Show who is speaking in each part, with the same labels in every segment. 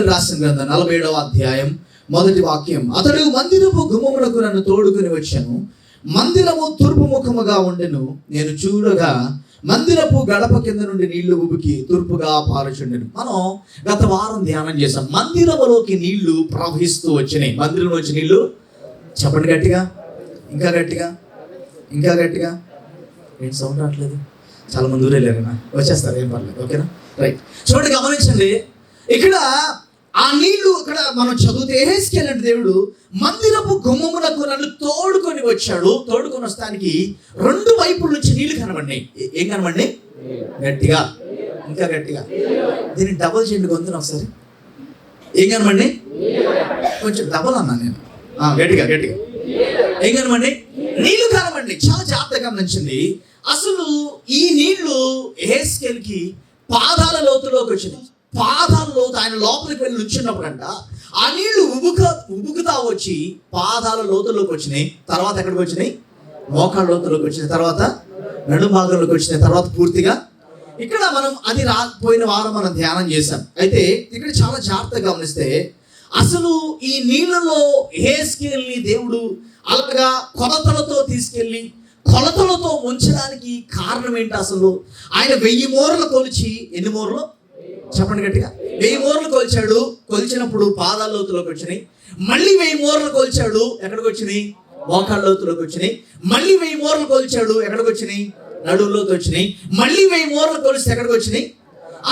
Speaker 1: సామెతలు రాసిన గ్రంథం 47వ అధ్యాయం 1వ వాక్యం. అతడు మందిరపు గుమ్మములకు నన్ను తోడుకొని వచ్చాను. మందిరము తూర్పు ముఖముగా ఉండెను. నేను చూడగా మందిరపు గడప కింద నుండి నీళ్లు ఉబికి తూర్పుగా పారుచుండెను. మనం గత వారం ధ్యానం చేసాం. మందిరములోకి నీళ్లు ప్రవహిస్తూ వచ్చినాయి. మందిరంలో వచ్చి నీళ్లు, చెప్పండి గట్టిగా, ఇంకా గట్టిగా, ఇంకా గట్టిగా. ఏంటి సౌండ్ రావట్లేదు? చాలా మంది ఊరేలేరనా? వచ్చేస్తారు, ఏం పర్లేదు, ఓకేనా? రైట్. చూడండి, గమనించండి. ఇక్కడ ఆ నీళ్లు, ఇక్కడ మనం చదివితే యెహెజ్కేలు అంటే దేవుడు మందిరపు గుమ్మమునకు నన్ను తోడుకొని వచ్చాడు. తోడుకొని వస్తానికి 2 వైపుల నుంచి నీళ్లు కనబడినాయి. ఏం కనబడినాయి? గట్టిగా, ఇంకా గట్టిగా. దీన్ని డబల్ చేయండి గొంతున ఒకసారి. ఏం కనబడినాయి? కొంచెం డబల్ అన్నా నేను. గట్టిగా గట్టిగా. ఏం కనబడినాయి? నీళ్లు కనబడినాయి. చాలా జాగ్రత్తగా గమనించింది. అసలు ఈ నీళ్లు యెహెజ్కేలుకి పాదాల లోతులోకి వచ్చినాయి. పాదాల లోతు, ఆయన లోపలికి వెళ్ళి నుంచున్నప్పుడంట ఆ నీళ్లు ఉబుకుతా వచ్చి పాదాల లోతుల్లోకి వచ్చినాయి. తర్వాత ఎక్కడికి వచ్చినాయి? మోకాళ్ళ లోతులోకి వచ్చినాయి. తర్వాత నడు భాగంలోకి వచ్చినాయి. తర్వాత పూర్తిగా ఇక్కడ మనం అది పోయిన వారం మనం ధ్యానం చేశాం. అయితే ఇక్కడ చాలా జాగ్రత్తగా గమనిస్తే అసలు ఈ నీళ్లలో యెహెజ్కేలుని దేవుడు అలాగా కొలతలతో తీసుకెళ్ళి కొలతలతో ఉంచడానికి కారణం ఏంటి? అసలు ఆయన 1000 మూరలు కొలిచి, ఎన్ని మూరలు చెప్పండి గట్టిగా? 1000 మూరలు కొలిచాడు. కొలిచినప్పుడు పాదాల లోతులోకి వచ్చినాయి. మళ్ళీ 1000 మూరలు కొలిచాడు. ఎక్కడికి వచ్చినాయి? మోకాళ్ళ లోతులోకి వచ్చినాయి. మళ్ళీ 1000 మూరలు కొలిచాడు. ఎక్కడికి వచ్చినాయి? నడువులోకి వచ్చినాయి. మళ్ళీ 1000 మూరలు కొలిస్తే ఎక్కడికి వచ్చినాయి?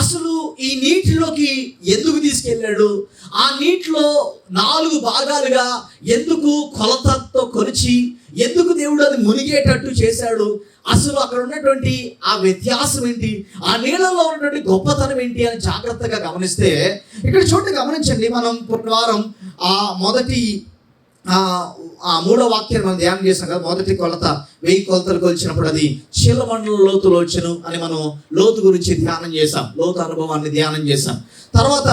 Speaker 1: అసలు ఈ నీటిలోకి ఎందుకు తీసుకెళ్ళాడు? ఆ నీటిలో 4 భాగాలుగా ఎందుకు కొలతతో కొలిచి ఎందుకు దేవుడు అది మునిగేటట్టు చేశాడు? అసలు అక్కడ ఉన్నటువంటి ఆ వ్యత్యాసం ఏంటి? ఆ నీళ్ళలో ఉన్నటువంటి గొప్పతనం ఏంటి అని జాగ్రత్తగా గమనిస్తే ఇక్కడ చూడండి, గమనించండి. మనం వారం ఆ 3వ వాక్యాన్ని మనం ధ్యానం చేసాం కదా. మొదటి కొలత 1000 కొలతలు కొలిచినప్పుడు అది చీలమండల లోతులో వచ్చును అని మనం లోతు గురించి ధ్యానం చేసాం. లోతు అనుభవాన్ని ధ్యానం చేసాం. తర్వాత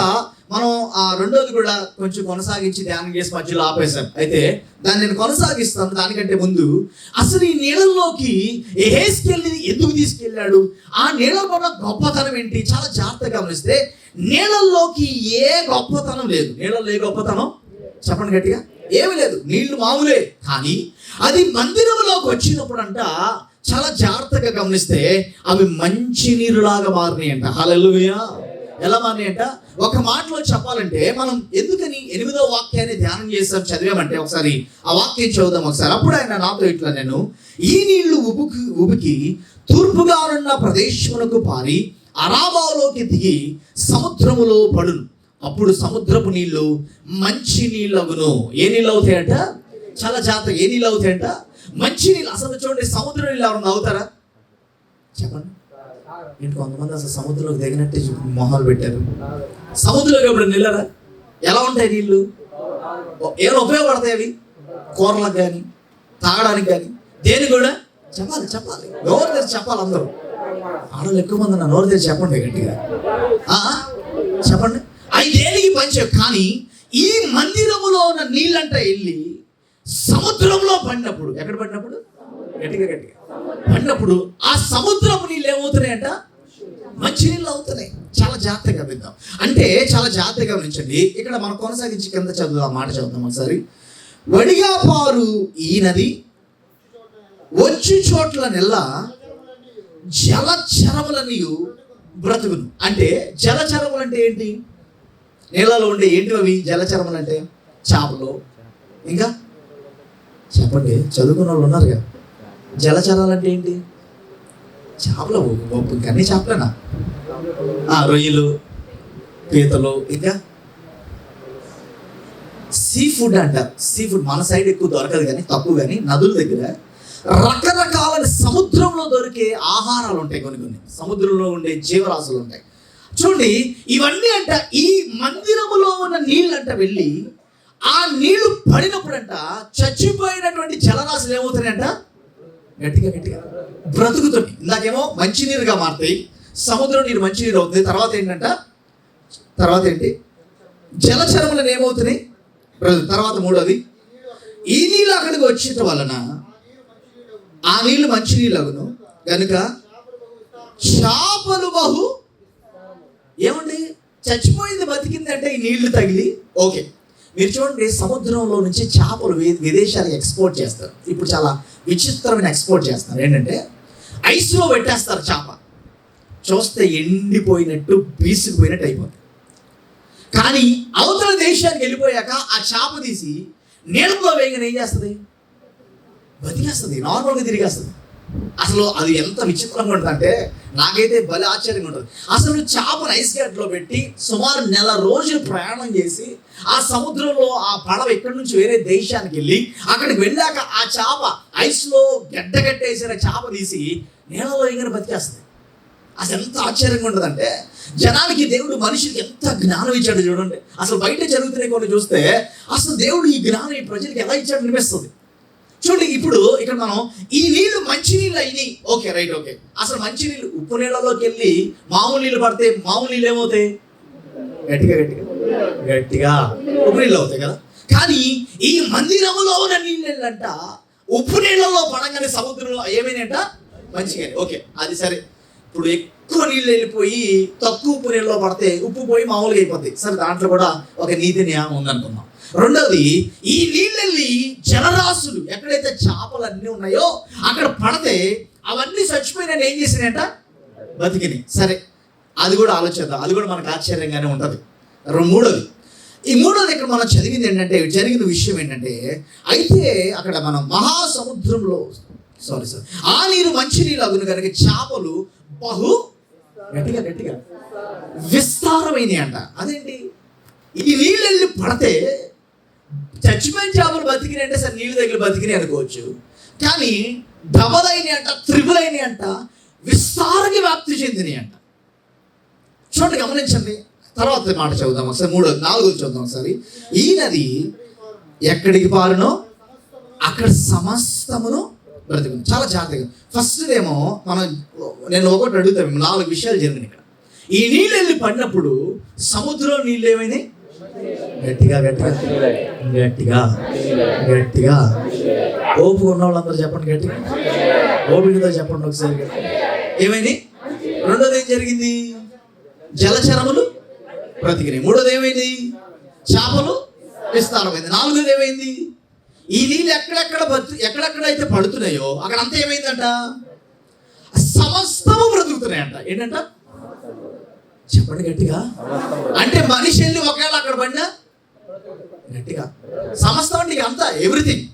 Speaker 1: మనం ఆ రెండోది కూడా కొంచెం కొనసాగించి ధ్యానం చేసి మధ్యలో ఆపేశాం. అయితే దాన్ని నేను కొనసాగిస్తాను. దానికంటే ముందు అసలు ఈ నీళ్ళల్లోకి యెహెజ్కేలుని ఎందుకు తీసుకెళ్ళాడు? ఆ నీళ్ళలో ఉన్న గొప్పతనం ఏంటి? చాలా జాగ్రత్తగా గమనిస్తే నీళ్ళల్లోకి ఏ గొప్పతనం లేదు. నీళ్ళల్లో ఏ గొప్పతనం చెప్పండి గట్టిగా? ఏమి లేదు. నీళ్లు మామూలే. కానీ అది మందిరంలోకి వచ్చినప్పుడు అంట చాలా జాగ్రత్తగా గమనిస్తే అవి మంచి నీరులాగా మారినాయి అంట. హల్లెలూయా. ఎలా మారినాయంట? ఒక మాటలో చెప్పాలంటే మనం ఎందుకని 8వ వాక్యాన్ని ధ్యానం చేసాం, చదివామంటే ఒకసారి ఆ వాక్యం చదువుదాం ఒకసారి. అప్పుడు ఆయన నాతో ఇట్లా, నేను ఈ నీళ్లు ఉబికి తూర్పుగా ఉన్న ప్రదేశమునకు పారి అరాబాలోకి దిగి సముద్రములో పడును. అప్పుడు సముద్రపు నీళ్లు మంచి నీళ్ళగును. ఏ నీళ్ళు అవుతాయంట? చాలా జాగ్రత్తగా. ఏ నీళ్ళు అవుతాయంట? మంచి నీళ్ళు. అసలు చూడండి, సముద్ర నీళ్ళు ఎవరన్నా అవుతారా? చెప్పండి. ఏంటి కొంతమంది అసలు సముద్రంలోకి దిగినట్టే మొహాలు పెట్టారు. సముద్రంలోకి ఎప్పుడు నీళ్ళరా? ఎలా ఉంటాయి నీళ్ళు? ఏమైనా ఉపయోగపడతాయి అవి? కూరలకు కానీ, తాగడానికి కానీ, దేని కూడా చెప్పాలి. నోరు తెరిచి చెప్పాలి. అందరూ ఆడవాళ్ళు ఎక్కువ మంది నోరు తెరిచి చెప్పండి గట్టిగా. చెప్పండి. అవి దేనికి పనిచేయవు. కానీ ఈ మందిరములో ఉన్న నీళ్ళంట వెళ్ళి సముద్రంలో పడినప్పుడు, ఎక్కడ పడినప్పుడు? గట్టిగా పడినప్పుడు ఆ సముద్రపు నీళ్ళు ఏమవుతున్నాయంట? మంచి నీళ్ళు అవుతున్నాయి. చాలా జాగ్రత్తగా విందాం. అంటే చాలా జాగ్రత్తగా గమనించండి. ఇక్కడ మనం కొనసాగించి కింద చదువుదాం, మాట చదువుదాం ఒకసారి. వడిగా పారు ఈ నది వచ్చి చోట్ల నెల్ల జలచరములని బ్రతుకును. అంటే జలచరములు అంటే ఏంటి? నీళ్ళలో ఉండే ఏంటి అవి? జలచరములు అంటే చేపలు. ఇంకా చెప్పండి, చదువుకున్న వాళ్ళు ఉన్నారుగా. జలచరాలు అంటే ఏంటి? చేపలు. అన్ని చేపలేనా? రొయ్యలు, పీతలు, ఇంకా సీ ఫుడ్ అంటారు. సీ ఫుడ్ మన సైడ్ ఎక్కువ దొరకదు కానీ, తక్కువ కానీ. నదుల దగ్గర రకరకాల సముద్రంలో దొరికే ఆహారాలు ఉంటాయి. కొన్ని సముద్రంలో ఉండే జీవరాశులు ఉంటాయి. చూడండి, ఇవన్నీ అంట ఈ మందిరములో ఉన్న నీళ్ళంట వెళ్ళి ఆ నీళ్లు పడినప్పుడంట చచ్చిపోయినటువంటి జలరాశులు ఏమవుతున్నాయంట? గట్టిగా బ్రతుకుతుంది. ఇందాకేమో మంచినీరుగా మారుతాయి. సముద్రం నీరు మంచినీరు అవుతుంది. తర్వాత ఏంటి? జలచరములను ఏమవుతున్నాయి? తర్వాత 3వది, ఈ నీళ్ళు అక్కడికి వచ్చేట వలన ఆ నీళ్లు మంచి నీళ్ళగును కనుక చేపలు బహు ఏమండి చచ్చిపోయింది బతికింది అంటే ఈ నీళ్లు తగిలి ఓకే. మీరు చూడండి, సముద్రంలో నుంచి చేపలు విదేశాలకు ఎక్స్పోర్ట్ చేస్తారు. ఇప్పుడు చాలా విచిత్రమైన ఎక్స్పోర్ట్ చేస్తారు. ఏంటంటే ఐస్లో పెట్టేస్తారు చేప, చూస్తే ఎండిపోయినట్టు బీసుకుపోయినట్టు అయిపోతుంది. కానీ అవతల దేశానికి వెళ్ళిపోయాక ఆ చేప తీసి నీళ్ళలో వేయగానే ఏం చేస్తుంది? బతికేస్తుంది, నార్మల్గా తిరిగేస్తుంది. అసలు అది ఎంత విచిత్రంగా ఉంటుందంటే నాకైతే భలే ఆశ్చర్యంగా ఉంటుంది. అసలు చేపను ఐస్ గడ్డలో పెట్టి సుమారు 1 నెల రోజులు ప్రయాణం చేసి ఆ సముద్రంలో ఆ పడవ ఎక్కడి నుంచి వేరే దేశానికి వెళ్ళి అక్కడికి వెళ్ళాక ఆ చేప ఐస్లో గడ్డగట్టేసిన చేప తీసి నీళ్ళలో వేయగానే బతికేస్తుంది. అసలు ఎంత ఆశ్చర్యంగా ఉంటుందంటే జనానికి దేవుడు మనిషికి ఎంత జ్ఞానం ఇచ్చాడు చూడండి. అసలు బయట జరుగుతున్నాయి కొన్ని చూస్తే అసలు దేవుడు ఈ జ్ఞానం ఈ ప్రజలకు ఎలా ఇచ్చాడు అనిపిస్తుంది. చూడండి, ఇప్పుడు ఇక్కడ మనం ఈ నీళ్లు మంచినీళ్ళు అయినాయి, ఓకే రైట్, ఓకే. అసలు మంచినీళ్ళు ఉప్పు నీళ్ళలోకి వెళ్ళి మామూలు నీళ్ళు పడితే మామూలు నీళ్ళు ఏమవుతాయి? గట్టిగా గట్టిగా గట్టిగా ఉప్పు నీళ్ళు అవుతాయి కదా. కానీ ఈ మందిరములో ఉన్న నీళ్ళంట ఉప్పు నీళ్ళలో పడంగానే సముద్రంలో ఏమైనాయంట? మంచిగా. ఓకే, అది సరే. ఇప్పుడు ఎక్కువ నీళ్ళు వెళ్ళిపోయి తక్కువ ఉప్పు నీళ్ళలో పడితే ఉప్పు పోయి మామూలుగా అయిపోతాయి. సరే, దాంట్లో కూడా ఒక నీతి న్యాయం ఉందనుకుందాం. రెండవది, ఈ నీళ్ళెళ్ళి జలరాశులు ఎక్కడైతే చేపలు అన్నీ ఉన్నాయో అక్కడ పడితే అవన్నీ చచ్చిపోయిన ఏం చేసినాయంట? బతికినాయి. సరే, అది కూడా ఆలోచిద్దాం, అది కూడా మనకు ఆశ్చర్యంగానే ఉంటుంది. మూడోది ఇక్కడ మనం చదివింది ఏంటంటే, జరిగిన విషయం ఏంటంటే, అయితే అక్కడ మనం మహాసముద్రంలో ఆ నీరు మంచి నీళ్ళు అగును కనుక చేపలు బహు గట్టిగా గట్టిగా విస్తారమైనవి అంట. అదేంటి? ఈ నీళ్ళు వెళ్ళి పడితే చచ్చిపోయిన చేపలు బతికినాయి అంటే సరే నీళ్ళు దగ్గర బతికినాయి అనుకోవచ్చు. కానీ డబల్ అయినాయి అంట, త్రిబుల్ అయినాయి అంట, విస్తారంగా వ్యాప్తి చెందినాయి అంట. చూడండి, గమనించండి. తర్వాత మాట చదువుదాం ఒకసారి. 4 చూద్దాం ఒకసారి. ఈ నది ఎక్కడికి పారునో అక్కడ సమస్తమును బ్రతుకుంది. చాలా జాగ్రత్తగా ఫస్ట్ ఏమో నేను ఒకటి అడుగుతాను, 4 విషయాలు జరిగినాయి ఇక్కడ. ఈ నీళ్ళు వెళ్ళి పడినప్పుడు సముద్రం నీళ్ళు ఏమైనాయి? గట్టిగా గట్టిగా గట్టిగా గట్టిగా ఓపిక ఉన్న వాళ్ళందరూ చెప్పండి, గట్టిగా ఓపికతో చెప్పండి ఒకసారి. ఏమైంది? రెండోది ఏం జరిగింది? జలచరములు బ్రతికినాయి. మూడోది ఏమైంది? చేపలు విస్తారమైంది. నాలుగోది ఏమైంది? ఈ నీళ్ళు ఎక్కడెక్కడైతే పడుతున్నాయో అక్కడ అంతా ఏమైందంట? సమస్తము బ్రతుకుతున్నాయంట. ఏంటంట? చెప్పండి గట్టిగా. అంటే మనిషి వెళ్ళి ఒకవేళ అక్కడ పడినా గట్టిగా సమస్తం అంటే అంతా ఎవ్రీథింగ్.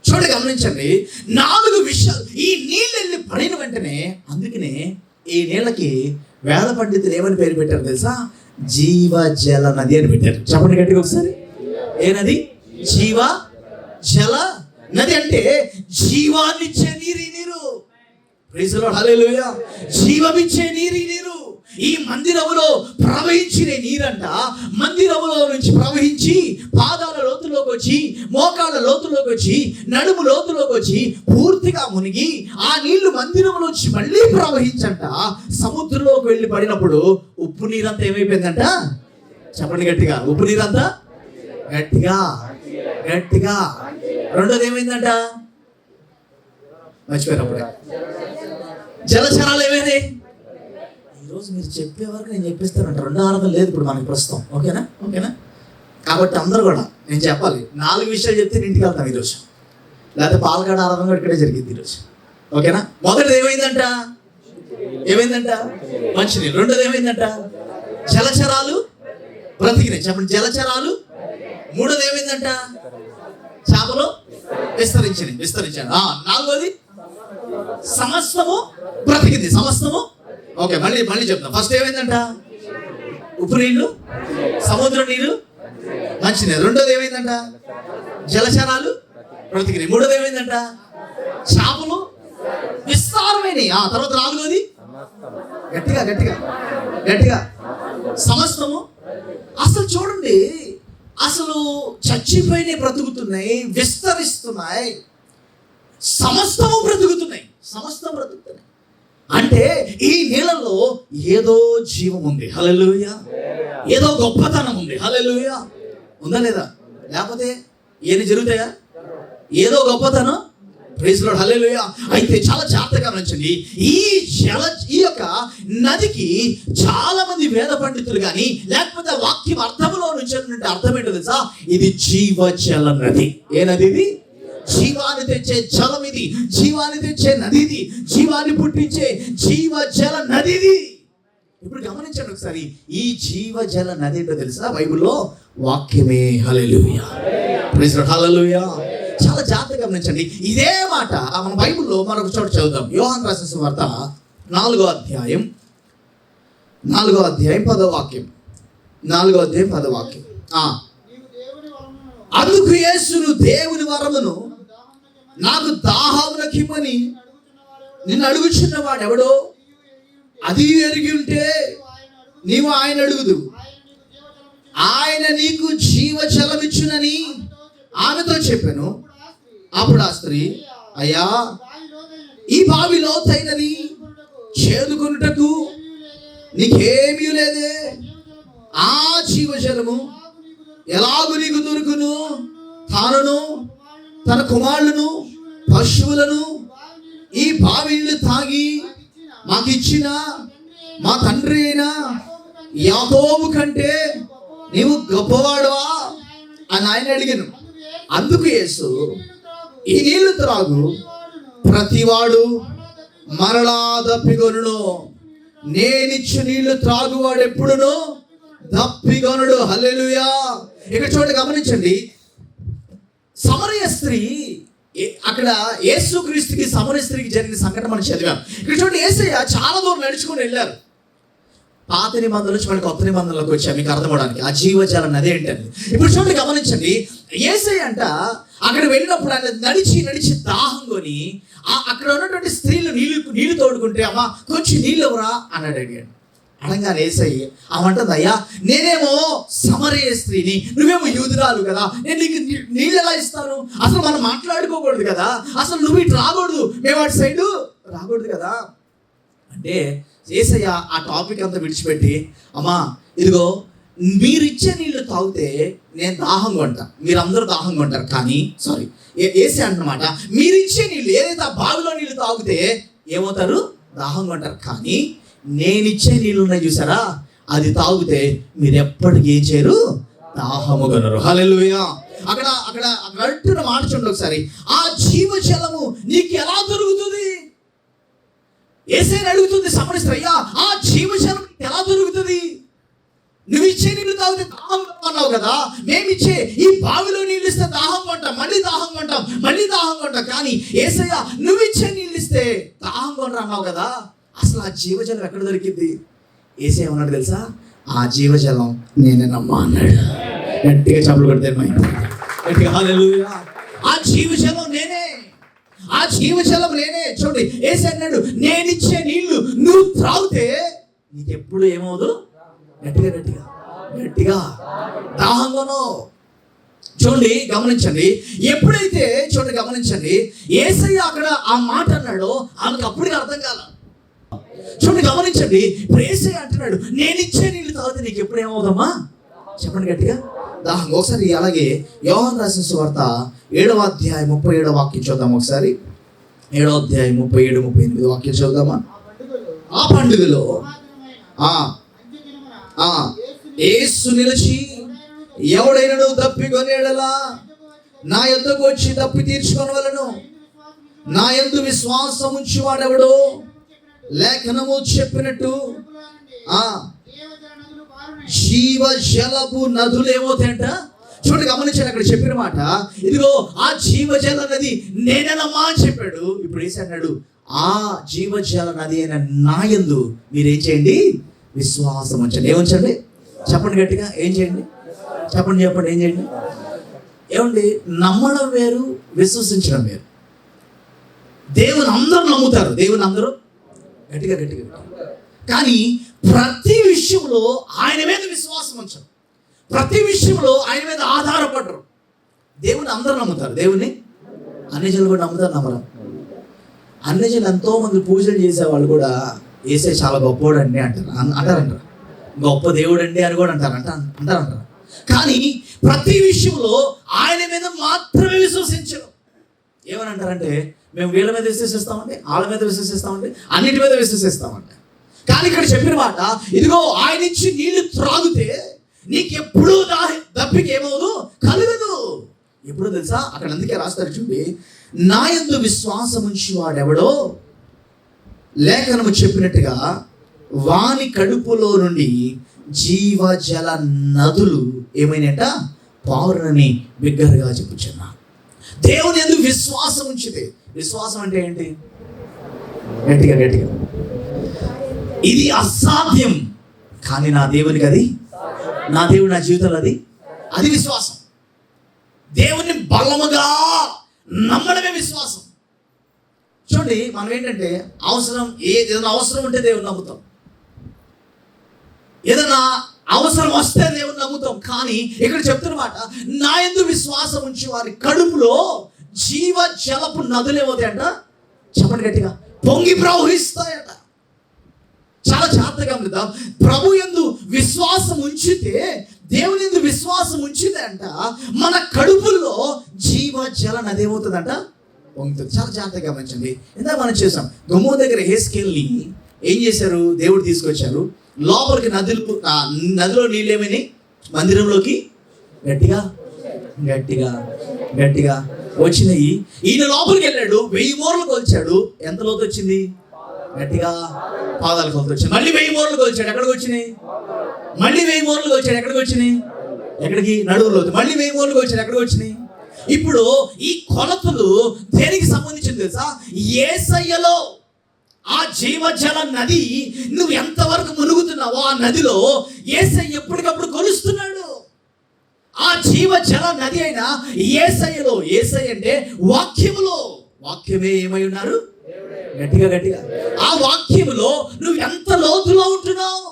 Speaker 1: చూడండి, గమనించండి. 4 విషయాలు ఈ నీళ్ళు వెళ్ళి పడిన వెంటనే, అందుకనే ఈ నీళ్ళకి వేద పండితులు ఏమని పేరు పెట్టారు తెలుసా? జీవ జల నది అని పెట్టారు. చెప్పండి గట్టిగా ఒకసారి. ఏ నది? జీవ జల నది. అంటే జీవాన్నిచ్చే నీరు. ప్రైజ్ ది లార్డ్, హల్లెలూయా. జీవమిచ్చే నీరు ఈ మందిరములో ప్రవహించిన నీరంట. మందిరములో నుంచి ప్రవహించి పాదాల లోతులోకి వచ్చి, మోకాళ్ళ లోతులోకి వచ్చి, నడుము లోతులోకి వచ్చి పూర్తిగా మునిగి ఆ నీళ్లు మందిరంలోంచి మళ్ళీ ప్రవహించంట సముద్రంలోకి వెళ్ళి పడినప్పుడు ఉప్పు నీరంతా ఏమైపోయిందంట? చెప్పండి గట్టిగా. ఉప్పు నీరంతా గట్టిగా గట్టిగా. రెండోది ఏమైందంట? మర్చిపోయినప్పుడే జలచరాలు ఏమైనాయి? ఈరోజు మీరు చెప్పే వరకు నేను చెప్పిస్తానంట. రెండో ఆరాధన లేదు ఇప్పుడు మనకి ప్రస్తుతం. ఓకేనా? కాబట్టి అందరూ కూడా నేను చెప్పాలి. 4 విషయాలు చెప్తే ఇంటికి వెళ్తాం ఈరోజు, లేకపోతే పాలకాడ ఆరాధన కూడా ఇక్కడే జరిగింది ఈరోజు. ఓకేనా? మొదటిది ఏమైందంట? మంచినీళ్ళు. రెండోది ఏమైందంట? జలచరాలు బ్రతికినాయి. చెప్పండి, జలచరాలు. మూడోది ఏమైందంట? చేపలు విస్తరించాను. నాలుగోది సమస్తము బ్రతికింది. సమస్తము. ఓకే, మళ్ళీ చెప్తాం. ఫస్ట్ ఏమైందంట? ఉప్పు నీళ్ళు, సముద్ర నీళ్ళు, మంచినీళ్ళు. రెండోది ఏమైందంట? జలచరాలు బ్రతికినాయి. మూడోది ఏమైందంట? చేపలు విస్తారమైనవి. తర్వాత నాలుగోది గట్టిగా గట్టిగా గట్టిగా సమస్తము. అసలు చూడండి, అసలు చచ్చిపోయిన బ్రతుకుతున్నాయి, విస్తరిస్తున్నాయి, సమస్తము బ్రతుకుతున్నాయి. అంటే ఈ నీళ్ళలో ఏదో జీవం ఉంది. హల్లెలూయా. ఏదో గొప్పతనం ఉంది. హల్లెలూయా. ఉందా లేదా? లేకపోతే ఏమి జరుగుతాయా? ఏదో గొప్పతనం ప్రైజ్ లార్డ్, హల్లెలూయా. అయితే చాలా జాగ్రత్తగా గమనించండి. ఈ యొక్క నదికి చాలా మంది వేద పండితులు కానీ లేకపోతే వాక్యం అర్థంలో నుంచి అర్థం ఏంటో తెలుసా? ఇది జీవజల నది. ఏ నది ఇది? జీవాన్ని తెచ్చే జలం ఇది, జీవాన్ని తెచ్చే నది ఇది, జీవాన్ని పుట్టించే జీవజల నది ఇది. ఇప్పుడు గమనించండి ఒకసారి, ఈ జీవజల నది ఏంటో తెలుసా? బైబిల్లో వాక్యమే. హల్లెలూయా, ప్రైజ్ లార్డ్, హల్లెలూయా. చాలా జాగ్రత్తగా గమనించండి. ఇదే మాట మన బైబిల్లో మరొక చోట చదువుతాం. యోహాను రాసిన సువార్త 4వ అధ్యాయం 10వ వాక్యం. 4వ అధ్యాయం 10వ వాక్యం. అందుకు యేసును దేవుని వరమును నాకు దాహమునకిమ్మని నిన్ను అడుగుచున్న వాడు ఎవడో అది ఎరిగి ఉంటే నీవు ఆయన అడుగుదు, ఆయన నీకు జీవజలమిచ్చునని ఆమెతో చెప్పాను. అప్పుడు ఆ స్త్రీ, అయ్యా, ఈ బావి లోతైనది, చేదుకొనుటకు నీకేమీ లేదే. ఆ జీవజలము ఎలాగు నీకు దొరుకును? తానును తన కుమారులను పశువులను ఈ బావి నీళ్ళు తాగి మాకిచ్చిన మా తండ్రి అయిన యాకోబు కంటే నీవు గొప్పవాడవా అని ఆయన అడిగాను. అందుకు యేసు, ఈ నీళ్లు త్రాగు, ప్రతివాడు మరలా దప్పిగొనును, నేనిచ్చు నీళ్లు త్రాగువాడు ఎప్పుడును దప్పిగొనుడు. హల్లెలూయా. ఇక్కడ చూడండి, గమనించండి. సమరయ స్త్రీ, అక్కడ యేసుక్రీస్తుకి సమరయ స్త్రీకి జరిగిన సంఘటన మనం చదివాం. ఇక్కడ చూడండి, యేసయ్య చాలా దూరం నడుచుకొని వెళ్ళారు. పాత నిబంధనల నుంచి మనకి కొత్త నిబంధనలకు వచ్చా మీకు అర్థమవడానికి ఆ జీవజల నది ఏంటండి. ఇప్పుడు చూడండి, గమనించండి. యేసయ్య అంట అక్కడ వెళ్ళినప్పుడు ఆయన నడిచి దాహం కొని అక్కడ ఉన్నటువంటి స్త్రీలు నీళ్లు తోడుకుంటే, అమ్మా కొంచెం నీళ్ళు ఎవరా అన్నాడు. అడిగాడు. అనగానే యేసయ్య అవంటుంది, అయ్యా నేనేమో సమరయ స్త్రీని, నువ్వేమో యూదురాలు కదా, నేను నీకు నీళ్ళు ఎలా ఇస్తాను? అసలు మనం మాట్లాడుకోకూడదు కదా, అసలు నువ్వు ఇటు రాకూడదు, మేము అటు సైడు రాకూడదు కదా అంటే యేసయ్య ఆ టాపిక్ అంతా విడిచిపెట్టి, అమ్మా ఇదిగో మీరిచ్చే నీళ్లు తాగితే నేను దాహంగా ఉంటాను, మీరందరూ దాహంగా ఉంటారు, కానీ యేసయ్య అంటున్నమాట, మీరిచ్చే నీళ్ళు ఏదైతే ఆ బావిలో నీళ్ళు తాగితే ఏమవుతారు? దాహంగా ఉంటారు. కానీ నేనిచ్చే నీళ్ళు ఉన్నాయి చూసారా, అది తాగితే మీరు ఎప్పటికీ ఏం చేయరు? దాహముగనరు. హల్లెలూయా. అక్కడ అంటున్న మాట చూడండి ఒకసారి, ఆ జీవజలము నీకు ఎలా దొరుకుతుంది? యేసయ్యని అడుగుతుంది సమరయ స్త్రీ, అయ్యా ఆ జీవజలం ఎలా దొరుకుతుంది? నువ్వు ఇచ్చే నీళ్ళు తాగితే దాహం అన్నావు కదా, మేమిచ్చే ఈ బావిలో నీళ్ళు ఇస్తే దాహం కొంటాం, మళ్ళీ దాహం కొంటాం, కానీ యేసయ్య నువ్వు ఇచ్చే నీళ్ళు ఇస్తే దాహం కొంటారు అన్నావు కదా, అసలు ఆ జీవజలం ఎక్కడ దొరికింది? యేసయ్య ఏమన్నాడు తెలుసా? ఆ జీవజలం నేనేనమ్మా అన్నాడు. గట్టిగా చప్పులు కొడితే గట్టిగా హల్లెలూయా. ఆ జీవజలం నేనే, ఆ జీవజలం నేనే. చూడండి, యేసయ్య అన్నాడు, నేనిచ్చే నీళ్లు నువ్వు త్రాగితే నీకెప్పుడు ఏమవుదు? గట్టిగా దాహంగానో. చూడండి, గమనించండి. ఎప్పుడైతే గమనించండి, యేసయ్య అక్కడ ఆ మాట అన్నాడో ఆమెకు అప్పటికి అర్థం కాల. చూడండి, గమనించండి. ఇప్పుడు యేసయ్య అంటున్నాడు, నేను ఇచ్చే నీళ్ళు తాగితే నీకు ఎప్పుడు ఏమవుదమ్మా? చెప్పండి గట్టిగా, దాహం. ఒకసారి అలాగే యోహాను రాసిన సువార్త 7వ అధ్యాయం 37వ వాక్యం చూద్దాం. ఒకసారి 7వ అధ్యాయం 37, 38 వాక్యం చూద్దామా? ఆ పండుగలో యేసు నిలిచి, ఎవడైనను దప్పికొనేడలా నా యొద్దకు వచ్చి దప్పి తీర్చుకొనవలెను, నా యందు విశ్వాసం ఉంచువాడెవడో లేఖనము చెప్పినట్టు జీవజలపు నదులు ఏమవుతాయంట. చూడండి, గమనించండి. అక్కడ చెప్పిన మాట, ఇదిగో ఆ జీవజల నది నేనేనమ్మా అని చెప్పాడు. ఇప్పుడు యేసు అన్నాడు, ఆ జీవజల నది అయిన నా యందు మీరేం చేయండి? విశ్వాసం ఉంచండి. ఏముంచండి? చెప్పండి గట్టిగా, ఏం చేయండి? చెప్పండి ఏం చేయండి? ఏమండి, నమ్మడం వేరు, విశ్వసించడం వేరు. దేవుని అందరూ నమ్ముతారు, దేవుని అందరూ గట్టిగా. కానీ ప్రతి విషయంలో ఆయన మీద విశ్వాసం ఉంచరు, ప్రతి విషయంలో ఆయన మీద ఆధారపడరు. దేవుని అందరూ నమ్ముతారు, దేవుని అన్ని జనులు కూడా నమ్ముతారు, నమ్మరు. అన్ని జనులు ఎంతో మంది పూజలు చేసేవాళ్ళు కూడా యేసయ్య చాలా గొప్పవాడు అండి అంటారంట, గొప్ప దేవుడు అండి అని కూడా అంటారంట. కానీ ప్రతి విషయంలో ఆయన మీద మాత్రమే విశ్వసించరు. ఏమని అంటారంటే, మేము వీళ్ళ మీద విశ్వసిస్తామండి, వాళ్ళ మీద విశ్వసిస్తామండి, అన్నిటి మీద విశ్వసిస్తామండి. కానీ ఇక్కడ చెప్పిన మాట, ఇదిగో ఆయన ఇచ్చి నీళ్లు త్రాగితే నీకెప్పుడూ దప్పిక ఏమవుదు, కలగదు. ఎప్పుడో తెలుసా? అక్కడ అందుకే రాస్తారు చూడండి, నా యందు విశ్వాసం ఉంచి వాడెవడో లేఖనము చెప్పినట్టుగా వాని కడుపులో నుండి జీవజల నదులు ఏమైనాయట పారునని బిగ్గరగా చెప్పుచున్నా. దేవుని యందు విశ్వాసం ఉంచితే, విశ్వాసం అంటే ఏంటి? గట్టిగా గట్టిగా, ఇది అసాధ్యం కానీ నా దేవునికి అది, నా దేవుడు నా జీవితంలో అది విశ్వాసం. దేవుని బలముగా నమ్మడమే విశ్వాసం. చూడండి, మనం ఏంటంటే ఏదైనా అవసరం ఉంటే దేవుని నమ్ముతాం, ఏదైనా అవసరం వస్తే దేవుని నమ్ముతాం. కానీ ఇక్కడ చెప్తున్నమాట, నా యందు విశ్వాసం ఉంచి వారి కడుపులో జీవ జలపు నదులు ఏమవుతాయంట, చెప్పండి గట్టిగా, పొంగి ప్రవహిస్తాయట. చాలా జాగ్రత్తగా గమనిద్దాం. ప్రభు యందు విశ్వాసం ఉంచితే, దేవుని యందు విశ్వాసం ఉంచితే అంట మన కడుపుల్లో జీవ జల నది ఏమవుతుందంట, పొంగుతుంది. చాలా జాగ్రత్తగా గమనించండి. ఇందాక మనం చేసాం, గొమ్మ దగ్గర హెస్కేల్ని ఏం చేశారు, దేవుడు తీసుకొచ్చారు లోపలికి. నదిలో నీళ్ళు ఏమైనాయి, మందిరంలోకి గట్టిగా గట్టిగా గట్టిగా వచ్చినాయి. ఈయన లోపలికి వెళ్ళాడు, 1000 మూరలు కొలిచాడు. ఎంత లోతు వచ్చింది? గట్టిగా పాదాల కొలత వచ్చింది. మళ్ళీ 1000 మూరలు కొలిచాడు, ఎక్కడికి వచ్చినాయి? మళ్ళీ 1000 మూరలు కొలిచాడు, ఎక్కడికి వచ్చినాయి? ఎక్కడికి? నడువులోతు. మళ్ళీ 1000 మూరలు కొలిచాడు, ఎక్కడికి వచ్చినాయి? ఇప్పుడు ఈ కొలతలు దేనికి సంబంధించింది తెలుసా? యేసయ్యలో ఆ జీవజల నది, నువ్వు ఎంతవరకు మునుగుతున్నావో ఆ నదిలో యేసయ్య ఎప్పటికప్పుడు కొలుస్తున్నాడు. ఆ జీవజల నది అయిన యేసయ్యలో, యేసయ్య అంటే వాక్యములో, వాక్యమే ఏమై ఉన్నారు, గట్టిగా గట్టిగా, ఆ వాక్యములో నువ్వు ఎంత లోతులో ఉంటున్నావు?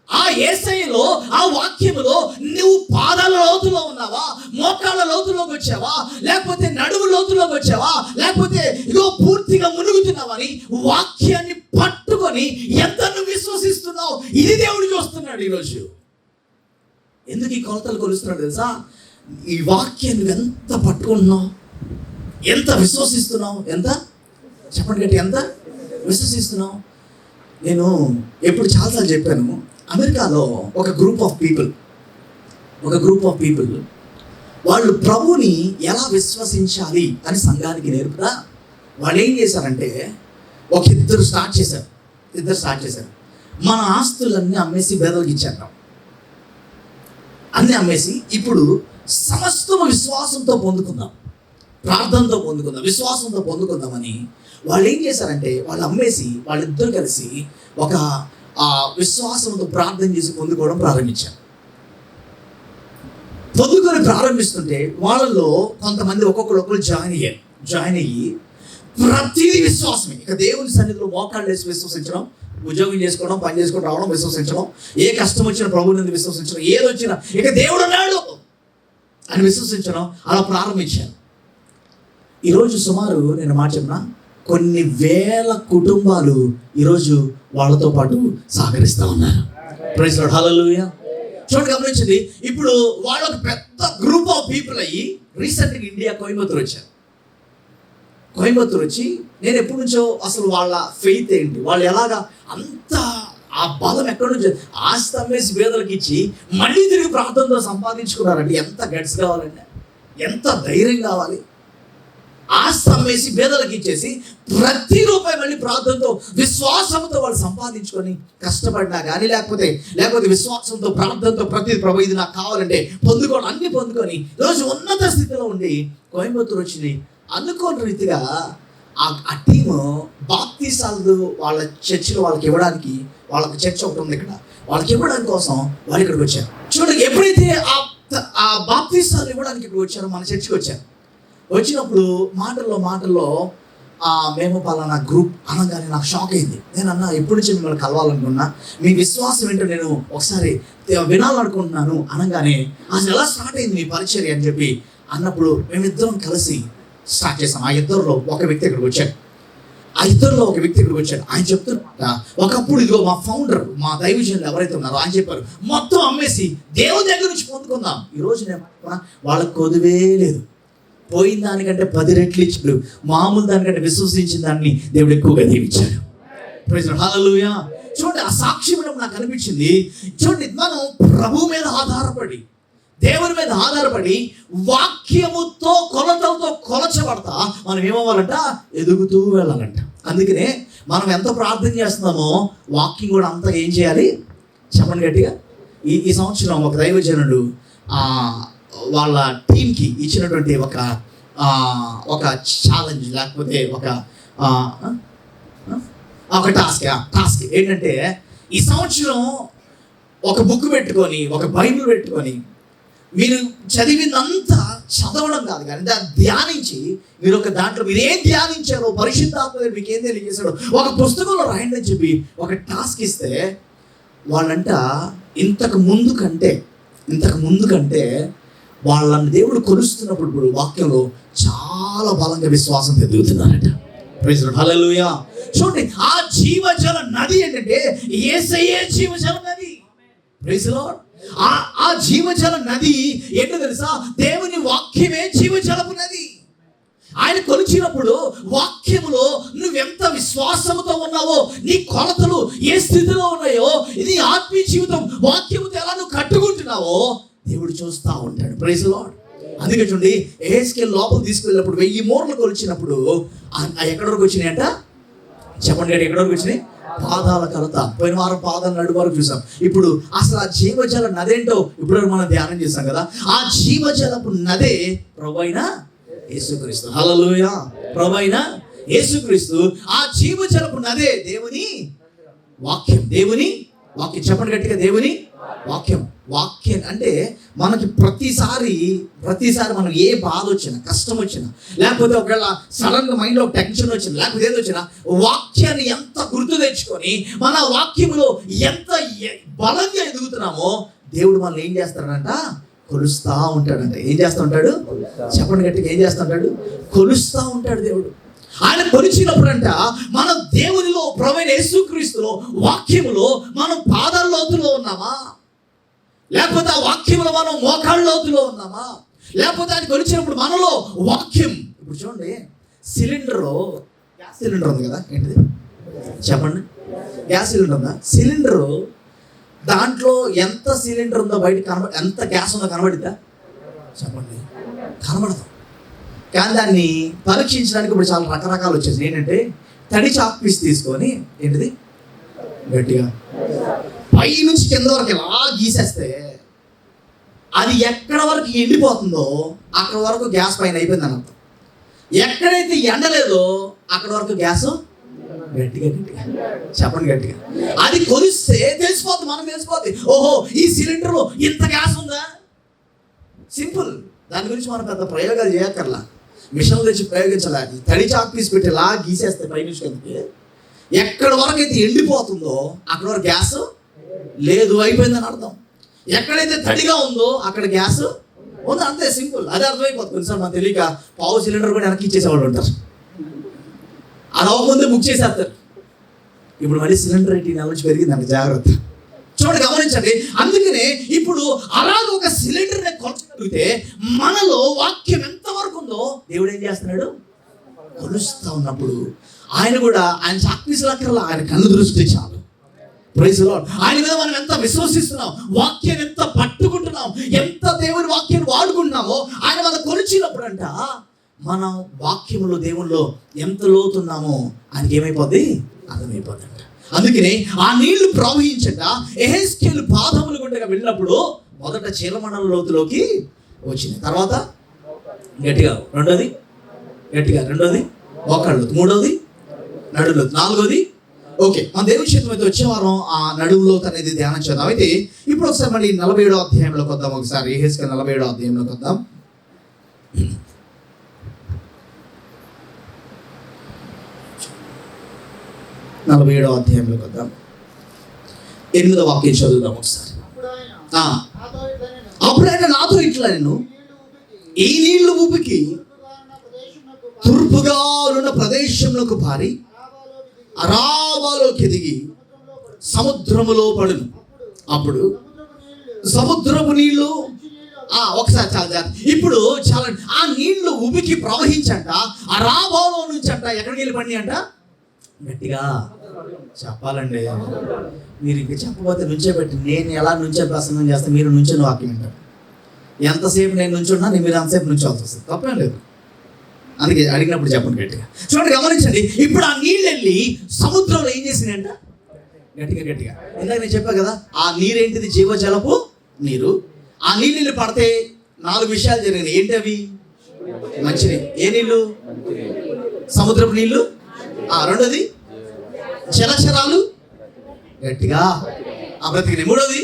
Speaker 1: ఆ యేసయ్యలో, ఆ వాక్యములో నువ్వు పాదాల లోతులో ఉన్నావా, మోకాళ్ళ లోతులోకి వచ్చావా, లేకపోతే నడుము లోతులోకి వచ్చావా, లేకపోతే ఇదో పూర్తిగా మునుగుతున్నావా అని వాక్యాన్ని పట్టుకొని ఎంత నువ్వు విశ్వసిస్తున్నావు, ఇది దేవుడు చూస్తున్నాడు ఈరోజు. ఎందుకు ఈ కొలతలు కొలుస్తున్నాడు తెలుసా? ఈ వాక్యాన్ని ఎంత పట్టుకుంటున్నావు, ఎంత విశ్వసిస్తున్నావు, ఎంత చెప్పండి గట్టి, ఎంత విశ్వసిస్తున్నావు. నేను ఎప్పుడు చాలాసార్లు చెప్పాను, అమెరికాలో ఒక గ్రూప్ ఆఫ్ పీపుల్ వాళ్ళు ప్రభుని ఎలా విశ్వసించాలి అని సంఘానికి నేర్పుతా వాళ్ళు ఏం చేశారంటే, ఇద్దరు స్టార్ట్ చేశారు. మన ఆస్తులన్నీ అమ్మేసి పేదలకు ఇచ్చేద్దాం, అన్నీ అమ్మేసి ఇప్పుడు సమస్తము విశ్వాసంతో పొందుకుందాం, ప్రార్థనతో పొందుకుందాం, విశ్వాసంతో పొందుకుందామని వాళ్ళు ఏం చేశారంటే, వాళ్ళు అమ్మేసి వాళ్ళిద్దరు కలిసి ఒక విశ్వాసంతో ప్రార్థన చేసి పొందుకోవడం ప్రారంభించారు. పొందుకొని ప్రారంభిస్తుంటే వాళ్ళలో కొంతమంది ఒక్కొక్కరు జాయిన్ అయ్యి ప్రతిదీ విశ్వాసమే. ఇక దేవుని సన్నిధిలో మోకాళ్ళు వేసి విశ్వసించడం, ఉద్యోగం చేసుకోవడం, పని చేసుకోవడం, రావడం విశ్వసించడం, ఏ కష్టం వచ్చినా ప్రభువుని విశ్వసించడం, ఏది వచ్చినా ఇక దేవుడు ఉన్నాడు అని విశ్వసించడం, అలా ప్రారంభించారు. ఈరోజు సుమారు నేను మాట చెప్పిన కొన్ని వేల కుటుంబాలు ఈరోజు వాళ్ళతో పాటు సహకరిస్తూ ఉన్నారు. ప్రైజ్ లార్డ్, హల్లెలూయా. చూడండి, గమనించండి. ఇప్పుడు వాళ్ళు ఒక పెద్ద గ్రూప్ ఆఫ్ పీపుల్ అయ్యి రీసెంట్గా ఇండియా కోయంబత్తూరు వచ్చి, నేను ఎప్పటి నుంచో అసలు వాళ్ళ ఫెయిత్ ఏంటి, వాళ్ళు ఎలాగా అంత ఆ బలం ఎక్కడి నుంచి ఆస్తి అమ్మేసి పేదలకు ఇచ్చి మళ్ళీ తిరిగి ప్రార్థనతో సంపాదించుకున్నారండి. ఎంత గట్స్ కావాలండి, ఎంత ధైర్యం కావాలి. ఆస్తి అమ్మేసి పేదలకు ఇచ్చేసి ప్రతి రూపాయి మళ్ళీ ప్రార్థనతో విశ్వాసంతో వాళ్ళు సంపాదించుకొని కష్టపడినా కానీ, లేకపోతే విశ్వాసంతో ప్రార్థనతో ప్రతి ప్రభు ఇది నాకు కావాలంటే పొందుకోవడం, అన్ని పొందుకొని ఈరోజు ఉన్నత స్థితిలో ఉండి కోయంబత్తూరు వచ్చింది. అనుకోని రీతిగా ఆ టీము బాప్తీసాలు వాళ్ళ చర్చిలో వాళ్ళకి ఇవ్వడానికి, వాళ్ళకి చర్చ్ ఒకటి ఉంది ఇక్కడ, వాళ్ళకి ఇవ్వడానికి కోసం వాళ్ళు ఇక్కడికి వచ్చారు. చూడండి, ఎప్పుడైతే ఆ బాప్తీసాలు ఇవ్వడానికి ఇక్కడ వచ్చారో మన చర్చికి వచ్చారు. వచ్చినప్పుడు మాటల్లో మేము పలానా గ్రూప్ అనగానే నాకు షాక్ అయింది. నేను అన్నా, ఎప్పటి నుంచి మిమ్మల్ని కలవాలనుకున్నా, మీ విశ్వాసం ఏంటో నేను ఒకసారి వినాలనుకుంటున్నాను అనగానే, అసలు ఎలా స్టార్ట్ అయింది మీ పరిచర్య అని చెప్పి అన్నప్పుడు మేమిద్దరం కలిసి స్టార్ట్ చేసాం. ఆ ఇద్దరిలో ఒక వ్యక్తి ఇక్కడికి వచ్చాడు. ఆయన చెప్తున్నా, ఒకప్పుడు ఇదిగో మా ఫౌండర్, మా దైవజనులు ఎవరైతే ఉన్నారో ఆయన చెప్పారు, మొత్తం అమ్మేసి దేవుని దగ్గర నుంచి పొందుకుందాం. ఈరోజు నేను వాళ్ళకి కొదువే లేదు. పోయిన దానికంటే 10 రెట్లు ఇచ్చాడు. మామూలు దానికంటే విశ్వసించిన దాన్ని దేవుడు ఎక్కువగా దీవించాడు. ప్రైజ్ లార్డ్, హల్లెలూయా. చూడండి, ఆ సాక్ష్యం నాకు అనిపించింది. చూడండి, మనం ప్రభు మీద ఆధారపడి, దేవుని మీద ఆధారపడి, వాక్యముతో కొలతలతో కొలచబడతా మనం ఏమవ్వాలంట? ఎదుగుతూ వెళ్ళాలంట. అందుకనే మనం ఎంత ప్రార్థన చేస్తున్నామో వాక్యం కూడా అంత ఏం చేయాలి? చెప్పండి గట్టిగా. ఈ సంవత్సరం ఒక దైవజనుడు వాళ్ళ టీంకి ఇచ్చినటువంటి ఒక ఛాలెంజ్, లేకపోతే ఒక టాస్క్ ఏంటంటే, ఈ సంవత్సరం ఒక బుక్ పెట్టుకొని, ఒక బైబిల్ పెట్టుకొని, మీరు చదివినంతా చదవడం కాదు కానీ దాన్ని ధ్యానించి, మీరు ఒక దాంట్లో మీరు ఏం ధ్యానించారో పరిశుద్ధాత్మ మీకు ఏం తెలియజేశాడో ఒక పుస్తకంలో రాయండి అని చెప్పి ఒక టాస్క్ ఇస్తే, వాళ్ళంట ఇంతకు ముందు కంటే వాళ్ళని దేవుడు కొలుస్తున్నప్పుడు ఇప్పుడు వాక్యంలో చాలా బలంగా విశ్వాసం ఎదుగుతున్నారట. ప్రైజ్ లార్డ్, హల్లెలూయా. చూడండి, ఆ జీవజల నది ఏంటంటే యేసయ్యే జీవజల నది. Praise Lord. ఆ జీవజల నది ఏంటో తెలుసా? దేవుని వాక్యమే జీవజలపు నది. ఆయన కొలిచినప్పుడు వాక్యములో నువ్వెంత విశ్వాసముతో ఉన్నావో, నీ కొలతలు ఏ స్థితిలో ఉన్నాయో, ఇది ఆత్మీయ జీవితం వాక్యముతో ఎలా నువ్వు కట్టుకుంటున్నావో దేవుడు చూస్తూ ఉంటాడు. Praise Lord. అందుకే చూడండి, ఎహెజ్కేలు లోపల తీసుకెళ్ళినప్పుడు 1000 మూరలు కొలిచినప్పుడు ఎక్కడి వరకు వచ్చినాయంట? చెప్పండి, ఎక్కడి వరకు వచ్చినాయి? పాదాల కలత. పోయిన వారం పాదాల నడు వరకు చూసాం. ఇప్పుడు అసలు ఆ జీవజల నదేంటో ఇప్పుడు మనం ధ్యానం చేస్తాం కదా. ఆ జీవజలపు నదే ప్రభువైన యేసుక్రీస్తు. హల్లెలూయా. ప్రభువైన యేసుక్రీస్తు. ఆ జీవజలపు నదే దేవుని వాక్యం. దేవుని వాక్యం. చెప్పండి గట్టిగా, దేవుని వాక్యం. వాక్యం అంటే మనకి ప్రతిసారి మనం ఏ బాధ వచ్చినా, కష్టం వచ్చినా, లేకపోతే ఒకవేళ సడన్గా మైండ్లో టెన్షన్ వచ్చినా, లేకపోతే ఏదో వచ్చినా, వాక్యాన్ని ఎంత గుర్తు తెచ్చుకొని మన వాక్యంలో ఎంత బలంగా ఎదుగుతున్నామో దేవుడు మనల్ని ఏం చేస్తాడంట? కొలుస్తూ ఉంటాడంట. ఏం చేస్తూ ఉంటాడు? చెప్పండి గట్టిగా, ఏం చేస్తూ ఉంటాడు? కొలుస్తూ ఉంటాడు దేవుడు. ఆయన కొలిచినప్పుడంట మనం దేవునిలో, ప్రభువైన యేసుక్రీస్తులో, వాక్యములో మనం పాదాల లోతులో ఉన్నామా, లేకపోతే ఆ వాక్యంలో మనం మోకాళ్ళ లోతులో ఉన్నామా, లేకపోతే ఆయన కొలిచినప్పుడు మనలో వాక్యం. ఇప్పుడు చూడండి, గ్యాస్ సిలిండర్ ఉంది కదా, ఏంటిది చెప్పండి? గ్యాస్ సిలిండర్ ఉందా? సిలిండరు దాంట్లో ఎంత సిలిండర్ ఉందో బయట ఎంత గ్యాస్ ఉందో కనబడిద్దా? చెప్పండి, కనబడదు. కానీ దాన్ని పరీక్షించడానికి ఇప్పుడు చాలా రకరకాలు వచ్చేసి ఏంటంటే, తడి చాక్ పీస్ తీసుకొని ఏంటిది గట్టిగా పై నుంచి కింద వరకు ఇలా గీసేస్తే అది ఎక్కడ వరకు ఎండిపోతుందో అక్కడ వరకు గ్యాస్ పైన అయిపోయింది అన్నమాట. ఎక్కడైతే ఎండలేదో అక్కడ వరకు గ్యాస్ గట్టిగా చెప్పండి గట్టిగా. అది కొలిస్తే తెలిసిపోతుంది, మనకు తెలిసిపోతుంది. ఓహో, ఈ సిలిండర్లో ఇంత గ్యాస్ ఉందా. సింపుల్. దాని గురించి మనం పెద్ద ప్రయోగాలు చేయక్కర్లా, మిషన్లు తెచ్చి ప్రయోగించాలి. తడి చాక్ పీస్ పెట్టి ఇలా గీసేస్తే పై నుంచి కిందకి ఎక్కడ వరకు అయితే ఎండిపోతుందో అక్కడ వరకు గ్యాస్ లేదు, అయిపోయిందని అర్థం. ఎక్కడైతే తడిగా ఉందో అక్కడ గ్యాస్ ఉంది, అంతే సింపుల్. అదే అర్థమైపోతుంది. కొన్నిసార్లు మనం తెలియక పావు సిలిండర్ కూడా వెనక్కి ఇచ్చేసేవాళ్ళు ఉంటారు. అది అవ్వకముందే బుక్ చేసేస్తారు. ఇప్పుడు మళ్ళీ సిలిండర్ రేట్ ఈ నెల నుంచి పెరిగిందండి, జాగ్రత్త. చూడండి, గమనించండి. అందుకనే ఇప్పుడు అలాగ ఒక సిలిండర్ని కొలచగలిగితే మనలో వాక్యం ఎంతవరకు ఉందో దేవుడు ఏం చేస్తున్నాడు? కొలుస్తూ ఉన్నప్పుడు ఆయన కూడా, ఆయన చాక్పీసులక్కర్లా, ఆయన కన్ను దృష్టి చాలు. Praise Lord. ఆయన మీద మనం ఎంత విశ్వసిస్తున్నాం, వాక్యం ఎంత పట్టుకుంటున్నాం, ఎంత దేవుని వాక్యాన్ని వాడుకుంటున్నామో ఆయన మన కొలిచినప్పుడు అంట మనం వాక్యంలో దేవుల్లో ఎంత లోతున్నామో ఆయనకి ఏమైపోద్ది? అర్థమైపోద్ది అంట. అందుకనే ఆ నీళ్లు ప్రవహించట ఎహెజ్కేలు పాదముల గుండగా వెళ్ళినప్పుడు మొదట చీలమండల లోతులోకి వచ్చింది. తర్వాత గట్టిగా రెండోది మోకాళ్ళు, మూడోది నడులోతు, నాలుగోది ఓకే. మన దేవుని చేతుల మీద వచ్చే వారం ఆ నడుములోతు అనేది ధ్యానం చేద్దాం. అయితే ఇప్పుడు ఒకసారి మళ్ళీ 47వ అధ్యాయంలోకి వద్దాం. ఒకసారి ఎహెజ్కేలు 47వ అధ్యాయంలోకి వద్దాం. 47వ అధ్యాయంలోకి వద్దాం. 8వ వాక్యం చదువుదాం ఒకసారి. అప్పుడు ఆయన నాతో ఇట్లా, నేను ఈ నీళ్లు ఊపికి తూర్పుగా ఉన్న ప్రదేశంలోకి పారి అరాబాలోకి ఎదిగి సముద్రములో పడును. అప్పుడు సముద్రపు నీళ్లు ఒకసారి చాలా జాగ్రత్త. ఇప్పుడు చాలా ఆ నీళ్లు ఉబికి ప్రవహించంట, ఆ రాబోలో నుంచి అంట ఎక్కడికి వెళ్ళి పడి అంట. గట్టిగా చెప్పాలండి, మీరు ఇంక చెప్పబోతే నుంచే పెట్టి నేను ఎలా నుంచే ప్రసంగం చేస్తే మీరు నుంచొని వాక్యం వింటారు. ఎంతసేపు నేను నుంచున్నా మీరు అంతసేపు నుంచోవాల్సి వస్తుంది, తప్పేం లేదు. అందుకే అడిగినప్పుడు చెప్పండి గట్టిగా. చూడండి, గమనించండి. ఇప్పుడు ఆ నీళ్ళు వెళ్ళి సముద్రంలో ఏం చేసిందంట. గట్టిగా ఇందాక నేను చెప్పా కదా, ఆ నీరేంటిది? జీవజలపు నీరు. ఆ నీళ్ళు పడితే 4 విషయాలు జరిగినాయి. ఏంటి అవి? మంచినీళ్ళు. ఏ నీళ్ళు? సముద్రపు నీళ్ళు. రెండోది జలచరాలు గట్టిగా బ్రతికినాయి. మూడోది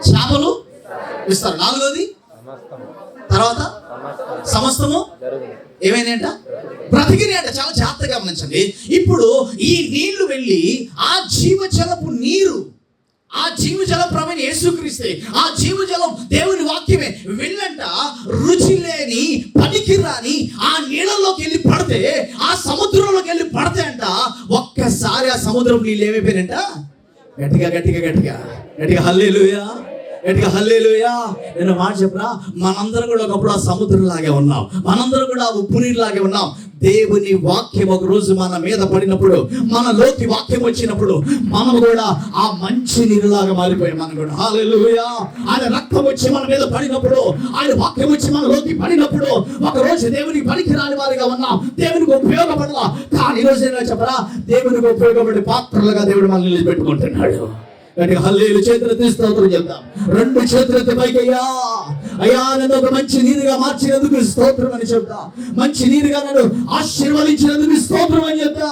Speaker 1: చేపలు విస్తారు. 4వది తర్వాత సమస్తము ఏమైనాయంట? బ్రతికినాయంట. చాలా జాగ్రత్తగా గమనించండి. ఇప్పుడు ఈ నీళ్లు వెళ్ళి ఆ జీవజలపు నీరు, ఆ జీవజలం ప్రవీణ యేసుక్రీస్తే, ఆ జీవజలం దేవుని వాక్యమే వెళ్ళంట. రుచి లేని పనికిరాని ఆ నీళ్ళలోకి వెళ్ళి పడితే, ఆ సముద్రంలోకి వెళ్ళి పడితే అంట ఒక్కసారి ఆ సముద్రం నీళ్ళు ఏమైపోయినంట. గట్టిగా హల్లెలూయా, గట్టిగా హల్లెలూయా. నేను మాట చెప్పరా, మనందరం కూడా ఒకప్పుడు ఆ సముద్రం లాగే ఉన్నాం, మనందరం కూడా ఉప్పు నీరు లాగే ఉన్నాం. దేవుని వాక్యం ఒక రోజు మన మీద పడినప్పుడు, మనలోకి వాక్యం వచ్చినప్పుడు మనం కూడా ఆ మంచి నీరులాగా మారిపోయాం. మనం కూడా హల్లెలూయా. ఆయన రక్తం వచ్చి మన మీద పడినప్పుడు, ఆయన వాక్యం వచ్చి మనలోకి పడినప్పుడు ఒక రోజు దేవునికి పనికిరాని వారిగా ఉన్నాం, దేవునికి ఉపయోగపడలా. కానీ ఈరోజు నేను చెప్పరా, దేవునికి ఉపయోగపడే పాత్రలుగా దేవుడు మనల్ని నిలబెట్టుకుంటున్నాడు. గట్టిగా హల్లెలూయా. చేతులు స్తోత్రం చెప్తాం. 2 చేతులతో పైకి, అయ్యా నన్ను ఒక మంచి నీరుగా మార్చినందుకు స్తోత్రం అని చెప్తా. మంచి నీరుగా నన్ను ఆశీర్వదించినందుకు స్తోత్రం అని చెప్తా.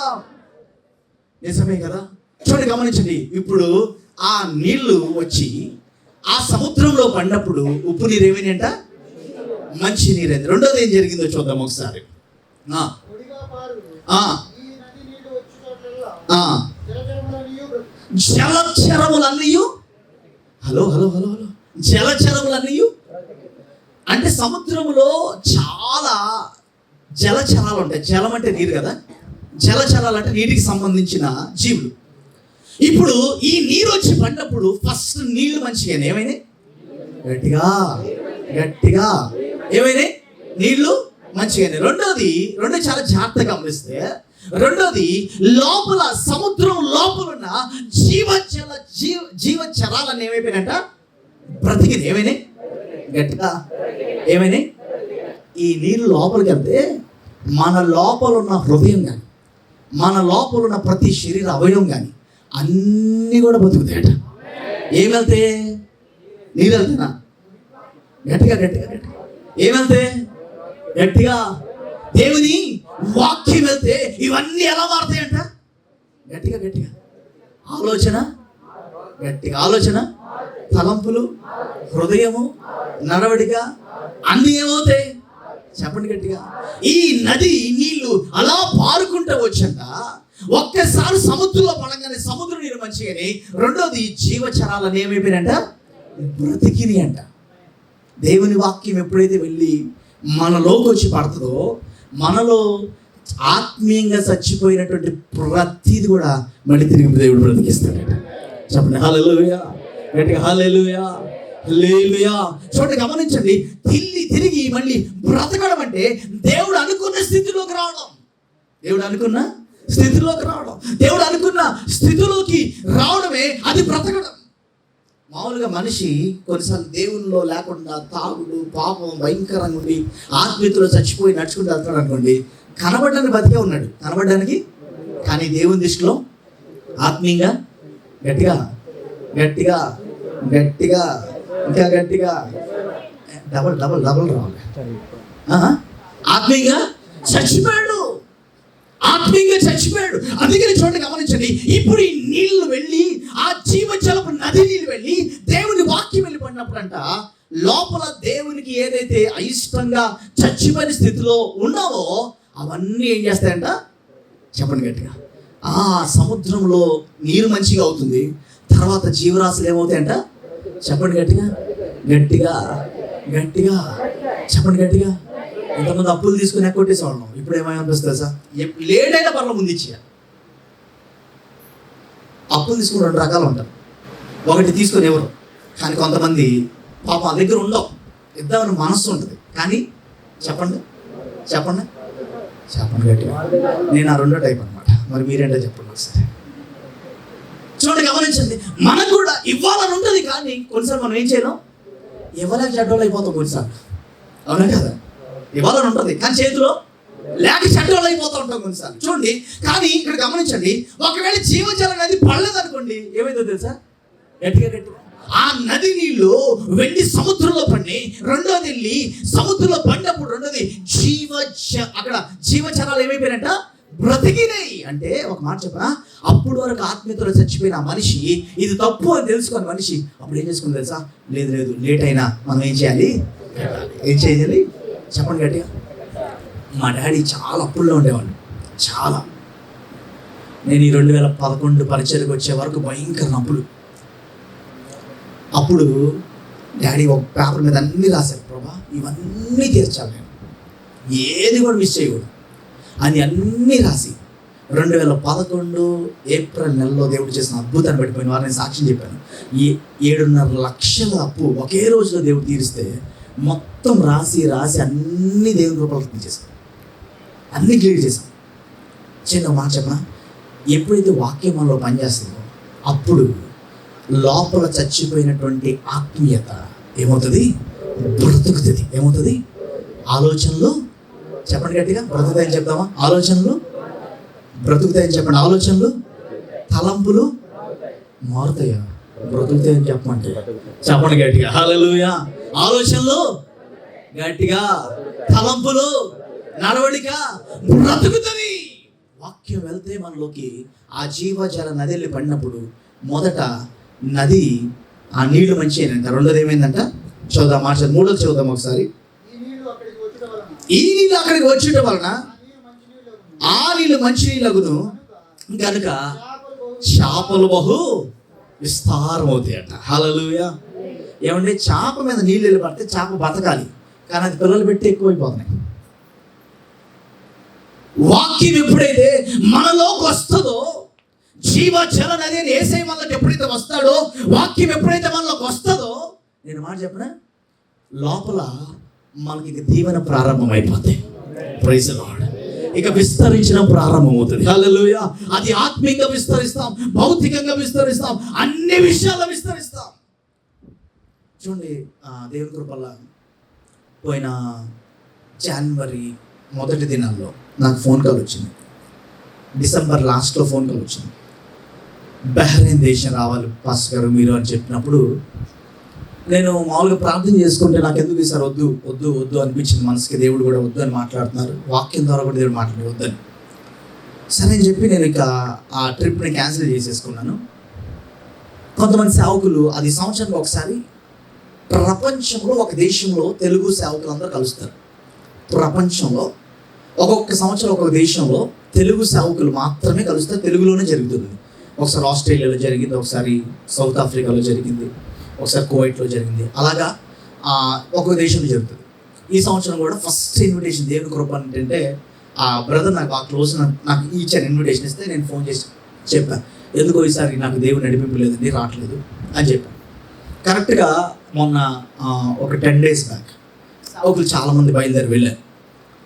Speaker 1: నిజమే కదా. చూడండి, గమనించండి. ఇప్పుడు ఆ నీళ్లు వచ్చి ఆ సముద్రంలో పడినప్పుడు ఉప్పు నీరు ఏమైందంట? మంచి నీరైంది. రెండోది ఏం జరిగిందో చూద్దాం ఒకసారి. జలచరములన్నీ జలచరములన్నీ అంటే సముద్రములో చాలా జలచరాలు ఉంటాయి. జలం అంటే నీరు కదా, జలచరాలు అంటే నీటికి సంబంధించిన జీవులు. ఇప్పుడు ఈ నీరు వచ్చి పడినప్పుడు ఫస్ట్ నీళ్లు మంచిగా ఏమైనాయి? గట్టిగా ఏమైనాయి? నీళ్లు మంచిగా. రెండోది చాలా జాగ్రత్తగా గమనిస్తే, రెండోది లోపల సముద్రం లోపల ఉన్న జీవచరాలన్నీ ఏమైపోయినాయంట? బ్రతికింది. ఏమైనాయి? గట్టిగా ఏమైనాయి? ఈ నీళ్ళు లోపలికి వెళ్తే మన లోపల ఉన్న హృదయం కానీ, మన లోపల ఉన్న ప్రతి శరీర అవయవం కానీ అన్నీ కూడా బతుకుతాయట. ఏమెళ్తే? నీళ్ళు వెళ్తేనా? గట్టిగా ఏమెళ్తే? గట్టిగా దేవుని వాక్యం వెళ్తే ఇవన్నీ ఎలా మారుతాయంట? గట్టిగా ఆలోచన, తలంపులు, హృదయము, నడవడిక అన్నీ ఏమవుతాయి? చెప్పండి గట్టిగా. ఈ నది నీళ్లు అలా పారుకుంటూ వచ్చాక ఒక్కసారి సముద్రంలో పడంగానే సముద్రం నీరు మంచిగాని, రెండోది జీవచరాలని ఏమైపోయినంట? బ్రతికిని అంట. దేవుని వాక్యం ఎప్పుడైతే వెళ్ళి మనలోకి వచ్చి పడుతుందో, మనలో ఆత్మీయంగా చచ్చిపోయినటువంటి ప్రతిది కూడా మళ్ళీ తిరిగి దేవుడు బ్రతికిస్తాడట. చెప్పండి హల్లెలూయా, గట్టిగా హల్లెలూయా, హల్లెలూయా. చూడండి, గమనించండి. తిరిగి మళ్ళీ బ్రతకడం అంటే దేవుడు అనుకున్న స్థితిలోకి రావడం. దేవుడు అనుకున్న స్థితిలోకి రావడమే అది బ్రతకడం. మామూలుగా మనిషి కొన్నిసార్లు దేవునిలో లేకుండా తాగుడు, పాపం భయంకరంగా ఉండి ఆత్మీయతలో చచ్చిపోయి నడుచుకుంటూ వెళ్తాడు అనుకోండి, కనబడడానికి బతికే ఉన్నాడు, కనబడడానికి. కానీ దేవుని దృష్టిలో ఆత్మీయంగా గట్టిగా ఇంకా గట్టిగా డబల్ రావాలి. ఆత్మీయంగా చచ్చిపోయాడు. అందుకని చూడండి, గమనించండి. ఇప్పుడు ఈ నీళ్లు వెళ్ళి ఆ జీవజలపు నది నీళ్ళు వెళ్ళి దేవుని వాక్యం వెళ్ళి పడినప్పుడు అంట లోపల దేవునికి ఏదైతే అయిష్టంగా చచ్చిపోయిన స్థితిలో ఉన్నావో అవన్నీ ఏం చేస్తాయంట? చెప్పండి గట్టిగా. ఆ సముద్రంలో నీరు మంచిగా అవుతుంది. తర్వాత జీవరాశులు ఏమవుతాయంట? చెప్పండి గట్టిగా చెప్పండి గట్టిగా. ఎంతమంది అప్పులు తీసుకుని ఎక్కొట్టేసేవాళ్ళం. ఇప్పుడు ఏమనిపిస్తుంది సార్? లేటైనా పర్ల ముందు ఇచ్చేయాలి. అప్పులు తీసుకుని 2 రకాలు ఉంటారు. ఒకటి తీసుకొని ఎవరు, కానీ కొంతమంది పాపం ఆ దగ్గర ఉండవు, ఇద్దామని మనస్సు ఉంటుంది, కానీ చెప్పండి చెప్పండి చెప్పండి గట్టిగా. నేను ఆ రెండో టైప్ అనమాట. మరి మీరేంటో చెప్పండి ఒకసారి. చూడండి, గమనించండి. మనకు కూడా ఇవ్వాలని ఉంటుంది, కానీ కొన్నిసార్లు మనం ఏం చేయలేం, ఇవ్వలేక చెడ్డోళ్ళు అయిపోతాం కొన్నిసార్లు. అవునా కదా? ఇవ్వాలని ఉంటుంది, కానీ చేతిలో లేక చెడ్డోళ్ళు అయిపోతూ ఉంటాం కొన్నిసార్లు. చూడండి, కానీ ఇక్కడ గమనించండి, ఒకవేళ జీవజలం నది పడలేదనుకోండి, ఏమైందో తెలుసా? గట్టిగా ఆ నది నీళ్ళు వెళ్ళి సముద్రంలో పడి, రెండోది వెళ్ళి సముద్రంలో పడినప్పుడు రెండోది అక్కడ జీవచరాలు ఏమైపోయినట్ట? బ్రతికినాయి. అంటే ఒక మాట చెప్పనా, అప్పుడు వరకు ఆత్మీయతలో చచ్చిపోయిన ఆ మనిషి ఇది తప్పు అని తెలుసుకున్న మనిషి అప్పుడు ఏం చేసుకుంది తెలుసా? లేదు లేదు, లేట్ అయినా మనం ఏం చేయాలి? ఏం చేయాలి? చెప్పండి గట్టిగా. మా డాడీ చాలా అప్పుల్లో ఉండేవాడు, చాలా. నేను ఈ 2011 పరిచయకు వచ్చే వరకు భయంకర అప్పులు. అప్పుడు డాడీ ఒక పేపర్ మీద అన్నీ రాశారు, ప్రభా ఇవన్నీ తీర్చాలి నేను, ఏది కూడా మిస్ చేయకూడదు అని అన్నీ రాసి 2011 ఏప్రిల్ నెలలో దేవుడు చేసిన అద్భుతాన్ని పెట్టిపోయిన వారు నేను సాక్ష్యం చెప్పాను. ఈ 7.5 లక్షల అప్పు ఒకే రోజులో దేవుడు తీరిస్తే మొత్తం రాసి అన్ని దేవుని రూపాయలు చేశాం, అన్నీ క్లియర్ చేశాం. చిన్న మాట చెప్పనా, ఎప్పుడైతే వాక్యం మనలో పనిచేస్తుందో అప్పుడు లోపల చచ్చిపోయినటువంటి ఆత్మీయత ఏమవుతుంది? బ్రతుకుతుంది. ఏమవుతుంది? ఆలోచనలు, చెప్పండి గట్టిగా, బ్రతుకుతాయని చెప్తామా? ఆలోచనలు బ్రతుకుతాయని చెప్పండి. ఆలోచనలు, తలంపులు మారుతాయా? బ్రతుకుతాయని చెప్పమంటే చెప్పండి గట్టిగా. హల్లెలూయా. ఆలోచనలు గట్టిగా, తలంపులు, నడవడిక బ్రతుకుతుంది. వాక్యం వెళ్తే మనలోకి ఆ జీవజల నది వెళ్ళి పడినప్పుడు మొదట నది ఆ నీళ్లు మంచిగా, రెండోది ఏమైందంట? చూద్దాం, మాట మూడోది చూద్దాం ఒకసారి. ఈ నీళ్ళు అక్కడికి వచ్చేయటం వలన ఆ నీళ్ళు మంచి నీళ్ళగును కనుక చేపలు బహు విస్తారం అవుతాయట. హల్లెలూయా. ఏమంటే చేప మీద నీళ్ళు వెళ్ళి పడితే చేప బతకాలి, కానీ అది పిల్లలు పెట్టి ఎక్కువైపోతున్నాయి. వాక్యం ఎప్పుడైతే మనలోకి వస్తుందో, జీవజల నది అని యేసయ్య మనలోకి ఎప్పుడైతే వస్తాడో, వాక్యం ఎప్పుడైతే మనలోకి వస్తుందో, నేను మాట చెప్పనా, లోపల మనకి ఇక దీవెన ప్రారంభం అయిపోతాయి. Praise the Lord. ఇక విస్తరించడం ప్రారంభమవుతుంది. హల్లెలూయా. అది ఆత్మీయంగా విస్తరిస్తాం, భౌతికంగా విస్తరిస్తాం, అన్ని విషయాల్లో విస్తరిస్తాం. చూడండి, దేవుని కృపల్ల పోయిన జనవరి మొదటి దినాల్లో నాకు ఫోన్ కాల్ వచ్చింది. డిసెంబర్ లాస్ట్లో ఫోన్ కాల్ వచ్చింది. బహ్రెయిన్ దేశం రావాలి పాస్టర్ గారు మీరు అని చెప్పినప్పుడు నేను మామూలుగా ప్రార్థన చేసుకుంటే నాకు ఎందుకు సార్ వద్దు వద్దు వద్దు అనిపించింది మనసుకి. దేవుడు కూడా వద్దు అని మాట్లాడుతున్నారు, వాక్యం ద్వారా కూడా దేవుడు మాట్లాడి వద్దని. సరే అని చెప్పి నేను ఇక ఆ ట్రిప్ని క్యాన్సిల్ చేసేసుకున్నాను. కొంతమంది సేవకులు అది సంవత్సరానికి ఒకసారి ప్రపంచంలో ఒక దేశంలో తెలుగు సేవకులు అందరూ కలుస్తారు. ప్రపంచంలో ఒక్కొక్క సంవత్సరం ఒక్కొక్క దేశంలో తెలుగు సేవకులు మాత్రమే కలుస్తారు, తెలుగులోనే జరుగుతుంది. ఒకసారి ఆస్ట్రేలియాలో జరిగింది, ఒకసారి సౌత్ ఆఫ్రికాలో జరిగింది, ఒకసారి కువైట్లో జరిగింది. అలాగా ఒక్కొక్క దేశంలో జరుగుతుంది. ఈ సంవత్సరం కూడా ఫస్ట్ ఇన్విటేషన్ దేవుని కృప ఏంటంటే ఆ బ్రదర్ నాకు ఆ క్లోజ్ నాకు ఇచ్చాను, ఇన్విటేషన్ ఇస్తే నేను ఫోన్ చేసి చెప్పాను, ఎందుకో ఈసారి నాకు దేవుడు నడిపింపు లేదండి, రావట్లేదు అని చెప్పాను. కరెక్ట్గా మొన్న ఒక 10 days బ్యాక్ సేవకులు చాలామంది బయలుదేరి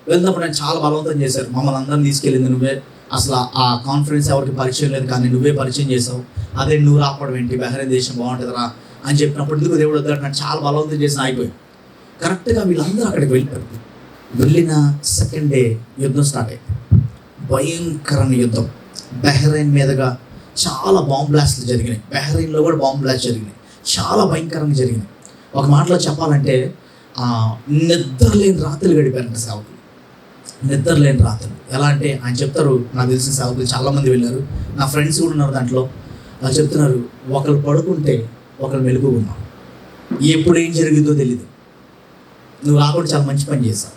Speaker 1: వెళ్ళినప్పుడు నేను చాలా బలవంతం చేశారు, మమ్మల్ని అందరిని తీసుకెళ్ళింది నువ్వే, అసలు ఆ కాన్ఫరెన్స్ ఎవరికి పరిచయం లేదు కానీ నువ్వే పరిచయం చేసావు, అదే నువ్వు రాకపోవడం ఏంటి, బహ్రెయిన్ దేశం బాగుంటుందిరా అని చెప్పినప్పుడు ఎందుకు దేవుడు వద్దాడు నాకు చాలా బలవంతం చేసి ఆగిపోయి. కరెక్ట్గా వీళ్ళందరూ అక్కడికి వెళ్ళిపోయారు. వెళ్ళిన సెకండ్ డే యుద్ధం స్టార్ట్ అయింది, భయంకరమైన యుద్ధం. బహ్రెయిన్ మీదుగా చాలా బాంబ్ బ్లాస్ట్లు జరిగినాయి, బహ్రెయిన్లో కూడా బాంబ్ బ్లాస్ట్ జరిగినాయి, చాలా భయంకరంగా జరిగినాయి. ఒక మాటలో చెప్పాలంటే నిద్రలేని రాత్రులు గడిపారంట సేవకులు, నిద్రలేని రాత్రులు. ఎలా అంటే ఆయన చెప్తారు, నాకు తెలిసిన సేవకులు చాలామంది వెళ్ళారు, నా ఫ్రెండ్స్ కూడా ఉన్నారు దాంట్లో. వాళ్ళు చెప్తున్నారు, ఒకరు పడుకుంటే ఒకరు మెలుగు ఉన్నాం, ఎప్పుడు ఏం జరిగిందో తెలీదు, నువ్వు రాకుండా చాలా మంచి పని చేశావు.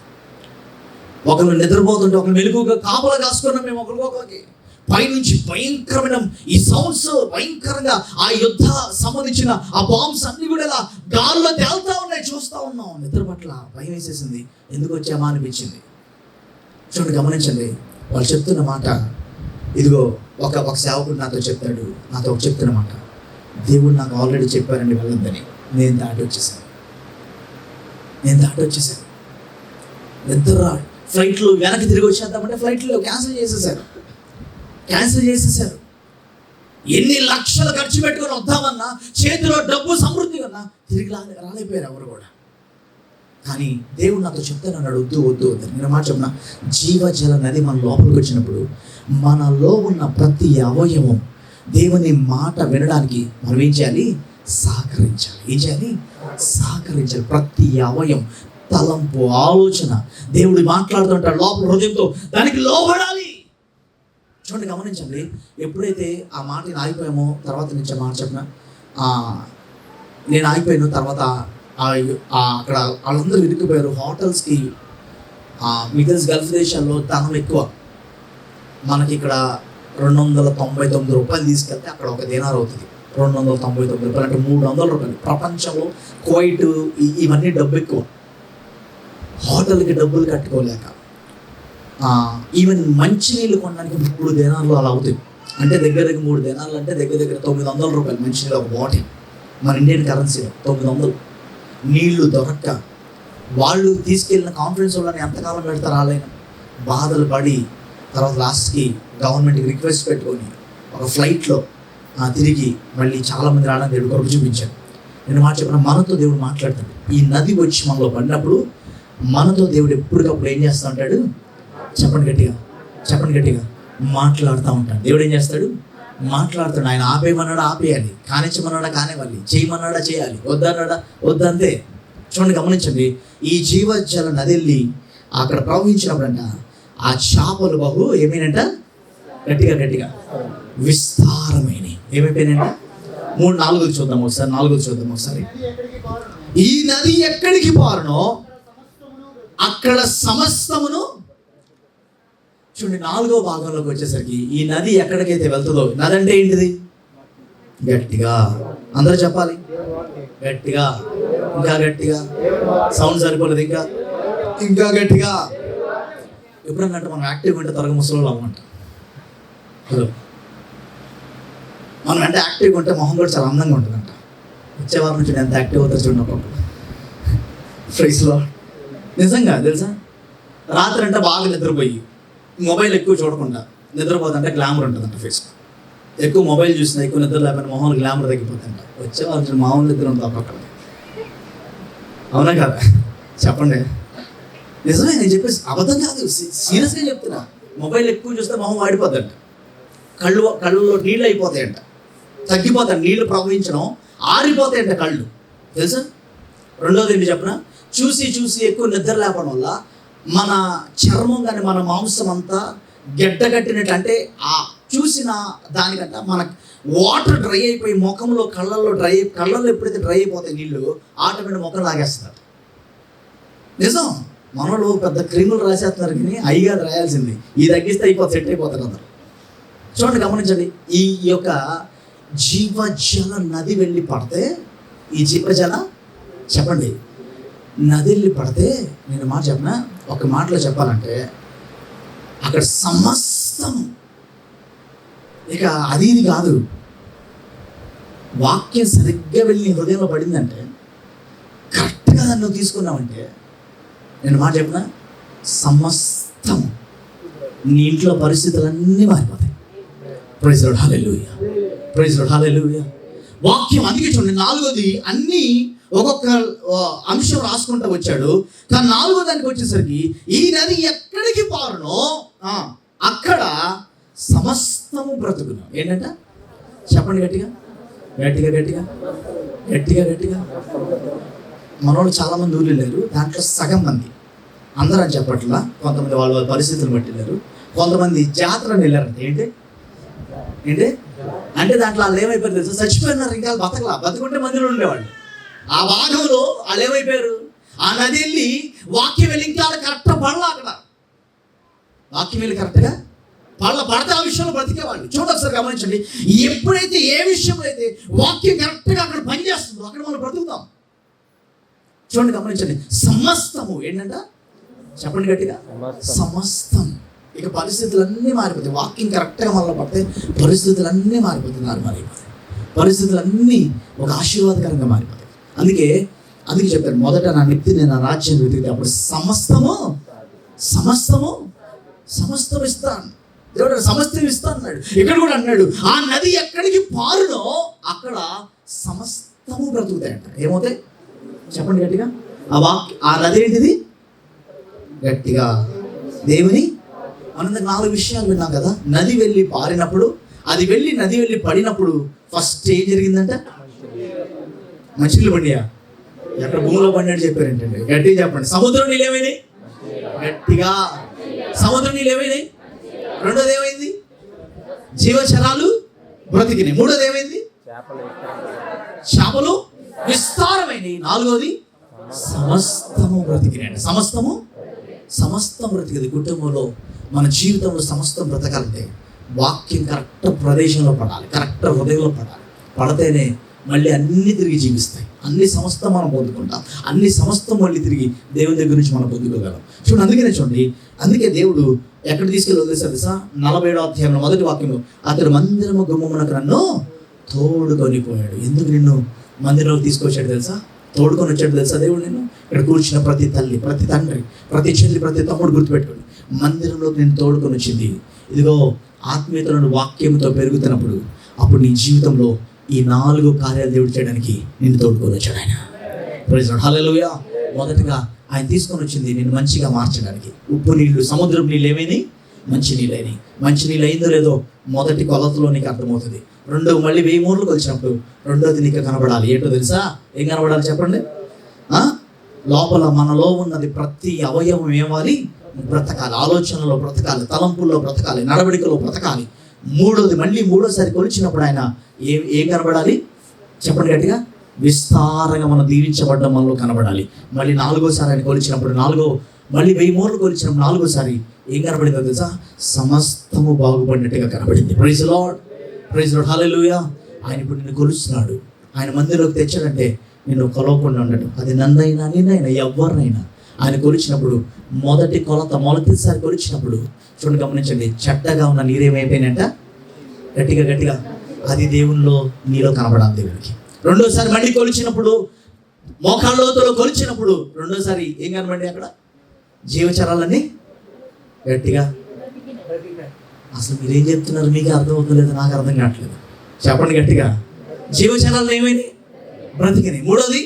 Speaker 1: ఒకరు నిద్రపోతుంటే ఒకరు మెలుగుగా కాపలా కాసుకున్నాం మేము ఒకరికి. పైనుంచి భయంకరమైన ఈ సౌండ్స్, భయంకరంగా ఆ యుద్ధ సంబంధించిన ఆ బాంబ్స్ అన్ని కూడా ఇలా గాల్లో తేలుతా ఉన్నాయి, చూస్తూ ఉన్నాం. నిద్ర పట్ల భయం వేసేసింది, ఎందుకు వచ్చామా అనిపించింది. చూడండి, గమనించండి, వాళ్ళు చెప్తున్న మాట ఇదిగో. ఒక సేవకుడు నాతో చెప్తున్న మాట, దేవుడు నాకు ఆల్రెడీ చెప్పారండి వెళ్ళొద్దని, నేను దాటి వచ్చేసాను. నేను దాటి వచ్చేసాను. నిద్ర ఫ్లైట్లు వెనక్కి తిరిగి వచ్చేద్దామంటే ఫ్లైట్లో క్యాన్సిల్ చేసేసారు. ఎన్ని లక్షలు ఖర్చు పెట్టుకొని వద్దామన్నా, చేతిలో డబ్బు సమృద్ధి ఉన్నా తిరిగి రాలేకపోయారు ఎవరు కూడా. కానీ దేవుడు నాతో చెప్తాను అన్నాడు, వద్దు. నేను మాట చెప్పిన, జీవజల నది మన లోపలికి వచ్చినప్పుడు మనలో ఉన్న ప్రతి అవయవం దేవుని మాట వినడానికి మనం ఏం చేయాలి? సహకరించాలి. ప్రతి అవయవం, తలంపు, ఆలోచన దేవుడు మాట్లాడుతుంటాడు లోపల హృదయంతో, దానికి లోబడాలి. చూడండి, గమనించండి. ఎప్పుడైతే ఆ మాట నేను ఆగిపోయామో, తర్వాత నుంచి మాట చెప్పిన నేను ఆగిపోయాను. తర్వాత అక్కడ వాళ్ళందరూ ఇరుక్కుపోయారు హోటల్స్కి. మీకు తెలుసు గల్ఫ్ దేశాల్లో ధనం ఎక్కువ. మనకి ఇక్కడ 299 రూపాయలు తీసుకెళ్తే అక్కడ ఒక దీనార్ అవుతుంది. 299 రూపాయలు అంటే 300 రూపాయలు. ప్రపంచంలో కువైట్ ఇవన్నీ డబ్బు ఎక్కువ. హోటల్కి డబ్బులు కట్టుకోలేక ఈవెన్ మంచినీళ్ళు కొనడానికి 3 దినార్లు అలా అవుతాయి. అంటే దగ్గర 3 దినార్లు అంటే దగ్గర 900 రూపాయలు మంచినీళ్ళు ఒక బాటిల్. మన ఇండియన్ కరెన్సీలో 900. నీళ్లు దొరక్క వాళ్ళు తీసుకెళ్ళిన కాన్ఫరెన్స్ వాళ్ళని ఎంతకాలం పెడతారు? వాళ్ళైనా బాధలు పడి తర్వాత లాస్ట్కి గవర్నమెంట్కి రిక్వెస్ట్ పెట్టుకొని ఒక ఫ్లైట్లో తిరిగి మళ్ళీ చాలామంది రావడానికి దేవుడు కొరకు చూపించాడు. నేను మాట చెప్పిన, మనతో దేవుడు మాట్లాడతాడు. ఈ నది వచ్చి మనలో పడినప్పుడు మనతో దేవుడు ఎప్పటికప్పుడు ఏం చేస్తూ ఉంటాడు? చెప్పండి గట్టిగా మాట్లాడుతూ ఉంటాడు. దేవుడు ఏం చేస్తాడు? మాట్లాడుతాడు. ఆయన ఆపేయమన్నాడా ఆపేయాలి, కానిచ్చమన్నాడా కానివ్వాలి, చేయమన్నాడా చేయాలి, వద్దన్నాడా వద్దంతే. చూడండి, గమనించండి. ఈ జీవజల నది వెళ్ళి అక్కడ ప్రవహించినప్పుడంట ఆ చేపలు ఏమైనంట? గట్టిగా విస్తారమైన ఏమైపోయినాయంట? 4 చూద్దాం ఒకసారి. ఈ నది ఎక్కడికి పారునో అక్కడ సమస్తమును. చూడండి, 4వ భాగంలోకి వచ్చేసరికి ఈ నది ఎక్కడికైతే వెళ్తుందో, నది అంటే ఏంటిది? గట్టిగా అందరూ చెప్పాలి. ఇంకా గట్టిగా. సౌండ్ సరిపోలేదు. ఇంకా గట్టిగా. ఎప్పుడన్నా మనం యాక్టివ్గా ఉంటే త్వరగా ముసలిలో అవ్వమంట. హలో, మనం అంటే యాక్టివ్గా ఉంటే మొహం కూడా చాలా అందంగా ఉంటుందంట. వచ్చేవారి నుంచి ఎంత యాక్టివ్ అవుతారు చూడండి ఒక్కొక్కరు. ఫ్రైస్లో నిజంగా తెలుసా, రాత్రి అంటే బాగా నిద్రపోయి మొబైల్ ఎక్కువ చూడకుండా నిద్రపోతుంటే గ్లామర్ ఉంటుందంట ఫేస్. ఎక్కువ మొబైల్ చూసినా, ఎక్కువ నిద్ర లేకపోయినా మొహంలో గ్లామర్ తగ్గిపోతుందంట. వచ్చేవారు మామూలు నిద్ర ఉంటుంది ఒక్కొక్కరు. అవునా కదా? చెప్పండి. నిజమే, నేను చెప్పేసి అబద్ధం కాదు, సీరియస్గా చెప్తున్నా. మొబైల్ ఎక్కువ చూస్తే మొహం వాడిపోద్దంట, కళ్ళులో నీళ్ళు అయిపోతాయంట, తగ్గిపోతాయి, నీళ్లు ప్రవహించడం ఆరిపోతాయంట కళ్ళు. తెలుసా? రెండోది ఏంటి చెప్పిన, చూసి ఎక్కువ నిద్ర లేపడం వల్ల మన చర్మం కానీ మన మాంసం అంతా గడ్డగట్టినట్టు, అంటే ఆ చూసిన దానికంట మన వాటర్ డ్రై అయిపోయి ముఖంలో కళ్ళల్లో ఎప్పుడైతే డ్రై అయిపోతాయి నీళ్ళు, ఆటోమేటిక్ ముఖం లాగేస్తున్నారు. నిజం, మనలో పెద్ద క్రీములు రాసేస్తున్నారు కానీ అయ్యిగా రాయాల్సింది. ఈ తగ్గిస్తే సెట్ అయిపోతారు అందరు. చూడండి, గమనించండి. ఈ యొక్క జీవజల నది వెళ్ళి పడితే, ఈ జీవజల చెప్పండి నది వెళ్ళి పడితే, నేను మాట చెప్పిన ఒక మాటలో చెప్పాలంటే అక్కడ సమస్తం, ఇక అది ఇది కాదు, వాక్యం సరిగ్గా వెళ్ళి నీ హృదయంలో పడిందంటే, కరెక్ట్గా దాన్ని నువ్వు తీసుకున్నావంటే, నేను మాట చెప్పిన సమస్తం నీ ఇంట్లో పరిస్థితులన్నీ మారిపోతాయి. ప్రైజ్ లార్డ్, హల్లెలూయా. వాక్యం అందుకే చూడండి, 4వది అన్నీ ఒక్కొక్క అంశం రాసుకుంటూ వచ్చాడు. కానీ 4వ దానికి వచ్చేసరికి ఈ నది ఎక్కడికి పారునో అక్కడ సమస్తము బ్రతుకును. ఏంటంట? చెప్పండి గట్టిగా. మనోళ్ళు చాలామంది ఊళ్ళు లేరు, దాంట్లో సగం మంది, అందరూ అని చెప్పట్లా, కొంతమంది వాళ్ళ పరిస్థితులు బట్టి లేరు, కొంతమంది జాతరని వెళ్ళారంట. ఏంటి అంటే దాంట్లో వాళ్ళు ఏమైపోయారు తెలుసు? చచ్చిపోయినారు. ఇంకా బతుకుంటే మందిలో ఉండేవాళ్ళు. ఆ భాగంలో వాళ్ళు ఏమైపోయారు? ఆ నది వెళ్ళి వాక్యం వెళ్ళి ఇంకా కరెక్ట్గా పడలా. అక్కడ వాక్యం వెళ్ళి కరెక్ట్గా పడితే ఆ విషయంలో బ్రతికేవాళ్ళు. చూడండి ఒకసారి గమనించండి. ఎప్పుడైతే ఏ విషయంలో అయితే వాక్యం కరెక్ట్గా అక్కడ పనిచేస్తుందో అక్కడ మనం బ్రతుకుతాం. చూడండి, గమనించండి. సమస్తము ఏంటంట? చెప్పండి గట్టిగా. సమస్తం. ఇక పరిస్థితులన్నీ మారిపోతాయి. వాక్యం కరెక్ట్గా మనలో పడితే పరిస్థితులన్నీ మారిపోతాయి. పరిస్థితులన్నీ ఒక ఆశీర్వాదకరంగా మారిపోతాయి. అందుకే అందుకే చెప్పారు, మొదట నా నిత్య నా రాజ్యం వెతికితే అప్పుడు సమస్తము ఇస్తాను. దేవుడు సమస్తం ఇస్తాను అన్నాడు. ఇక్కడ కూడా అన్నాడు, ఆ నది ఎక్కడికి పారునో అక్కడ సమస్తము బ్రతుకుతాయంట. ఏమవుతాయి చెప్పండి గట్టిగా. ఆ నది ఏంటిది? గట్టిగా దేవుని. మనం 4 విషయాలు విన్నాం కదా. నది వెళ్ళి పారినప్పుడు, నది వెళ్ళి పడినప్పుడు ఫస్ట్ ఏం జరిగిందంట? మంచినీళ్ళు పండియా? ఎక్కడ భూమిలో పడినట్టు చెప్పారు ఏంటండి? గట్టిగా చెప్పండి. సముద్రం నీళ్ళు ఏమైనాయి? గట్టిగా సముద్రం నీళ్ళు ఏమైనాయి? రెండోది ఏమైంది? జీవచరాలు బ్రతికినాయి. మూడోది ఏమైంది? చేపలు విస్తారమైనవి. నాలుగోది సమస్తము బ్రతికినాయి. సమస్తం బ్రతికింది. కుటుంబంలో మన జీవితంలో సమస్తం బ్రతకాలంటే వాక్యం కరెక్ట్ ప్రదేశంలో పడాలి, కరెక్ట్ హృదయంలో పడాలి. పడితేనే మళ్ళీ అన్ని తిరిగి జీవిస్తాయి. అన్ని సమస్తం మనం పొందుకుంటాం. అన్ని సమస్తం మళ్ళీ తిరిగి దేవుని దగ్గర నుంచి మనం పొందుకోగలం. చూడండి, అందుకే దేవుడు ఎక్కడ తీసుకెళ్ళి వదిలేసారు తెలుసా? 47వ అధ్యాయంలో మొదటి వాక్యంలో, అతడు మందిరము గుమ్మమునకు నన్ను తోడుకొని పోయాడు. ఎందుకు నిన్ను మందిరంలోకి తీసుకొచ్చాడు తెలుసా? తోడుకొని వచ్చాడు తెలుసా దేవుడు నిన్ను? ఇక్కడ కూర్చున్న ప్రతి తల్లి, ప్రతి తండ్రి, ప్రతి చెల్లి, ప్రతి తమ్ముడు గుర్తుపెట్టుకోండి, మందిరంలోకి నేను తోడుకొని వచ్చింది ఇదిగో ఆత్మీయతలను వాక్యంతో పెరుగుతున్నప్పుడు అప్పుడు నీ జీవితంలో ఈ 4 కార్యాలు దేవుడు చేయడానికి నిన్ను తోడుకొని వచ్చాడు ఆయన. ప్రైజ్ లార్డ్, హల్లెలూయా. మొదటగా ఆయన తీసుకొని వచ్చింది నేను మంచిగా మార్చడానికి. ఉప్పు నీళ్లు, సముద్రం నీళ్ళు ఏమైనాయి? మంచి నీళ్ళు అయినాయి. మంచి నీళ్ళు అయిందో లేదో మొదటి కొలతలో నీకు అర్థమవుతుంది. రెండో మళ్ళీ 1000 మూరలు కొలిచినప్పుడు రెండోది నీకు కనబడాలి. ఏంటో తెలుసా? ఏం కనబడాలి చెప్పండి? లోపల మనలో ఉన్నది ప్రతి అవయవం ఏమాలి? బ్రతకాలి. ఆలోచనలో బ్రతకాలి, తలంపుల్లో బ్రతకాలి, నడవడికలో బ్రతకాలి. మూడోసారి కొలిచినప్పుడు ఆయన ఏం కనబడాలి చెప్పండి గట్టిగా? విస్తారంగా మనం దీవించబడ్డ మనలో కనబడాలి. మళ్ళీ 4వసారి ఆయన కొలిచినప్పుడు మళ్ళీ 1000 మూరలు కొలిచినప్పుడు 4వసారి ఏం కనబడిందో తెలుసా? సమస్తము బాగుపడినట్టుగా కనబడింది. ప్రైజ్ లార్డ్, హల్లెలూయా. ఆయన ఇప్పుడు నిన్ను కొలుస్తున్నాడు. ఆయన మందిరంలోకి తెచ్చాడంటే నిన్ను కొలవకుండా ఉండడు. అది నన్నైనా నిన్నైనా ఎవరినైనా ఆయన కొలిచినప్పుడు మొదటిసారి కొలిచినప్పుడు చూడండి, గమనించండి, చెడ్డగా ఉన్న నీరేమైపోయినంట? గట్టిగా అది దేవునిలో నీలో కనబడాలి దేవునికి. రెండోసారి మళ్ళీ కొలిచినప్పుడు, మోకాళ్ళలోతులో కొలిచినప్పుడు రెండోసారి ఏం కనబడి? అక్కడ జీవచరాలన్నీ గట్టిగా. అసలు మీరేం చెప్తున్నారు? మీకు అర్థం అవుతలేదు, నాకు అర్థం కావట్లేదు. చెప్పండి గట్టిగా. జీవచరాలు ఏమైనాయి? బ్రతికినాయి. మూడోది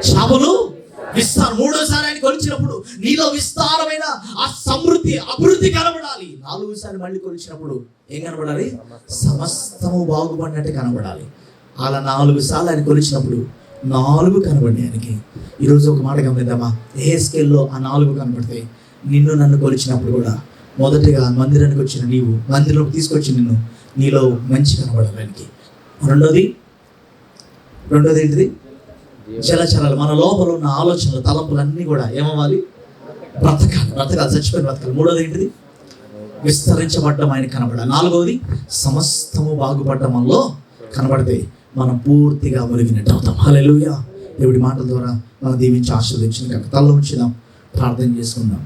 Speaker 1: చేపలు విస్తారం. మూడోసారి ఆయన కొలిచినప్పుడు నీలో విస్తారమైన ఆ అభివృద్ధి కనబడాలి. 4వసారి మళ్ళీ కొలిచినప్పుడు ఏం కనబడాలి? సమస్తము బాగుపడినట్టు కనబడాలి. అలా 4 సార్లు ఆయన కొలిచినప్పుడు 4 కనబడి ఆయనకి. ఈరోజు ఒక మాట గమనిద్దామా? ఏ స్కేల్లో ఆ 4 కనబడితే నన్ను కొలిచినప్పుడు కూడా మొదటిగా మందిరానికి వచ్చిన నీవు, మందిరంలోకి తీసుకొచ్చి నీలో మంచి కనబడాలి ఆయనకి. రెండోది ఏంటిది? చలచరాలు. మన లోపల ఉన్న ఆలోచనలు, తలంపులన్నీ కూడా ఏమవ్వాలి? బ్రతకాలి, చచ్చిపోయిన బ్రతకాలి. మూడోది ఏంటిది? విస్తరించబడ్డం ఆయన కనబడాలి. 4వది సమస్తము బాగుపడ్డం మనలో కనబడితే మనం పూర్తిగా మునిగినట్టు అవుతాం. హల్లెలూయా. దేవుడి మాటల ద్వారా మనం దీవించి ఆశీర్వదించిన కనుక తలలో ఉంచుదాం, ప్రార్థన చేసుకుందాం.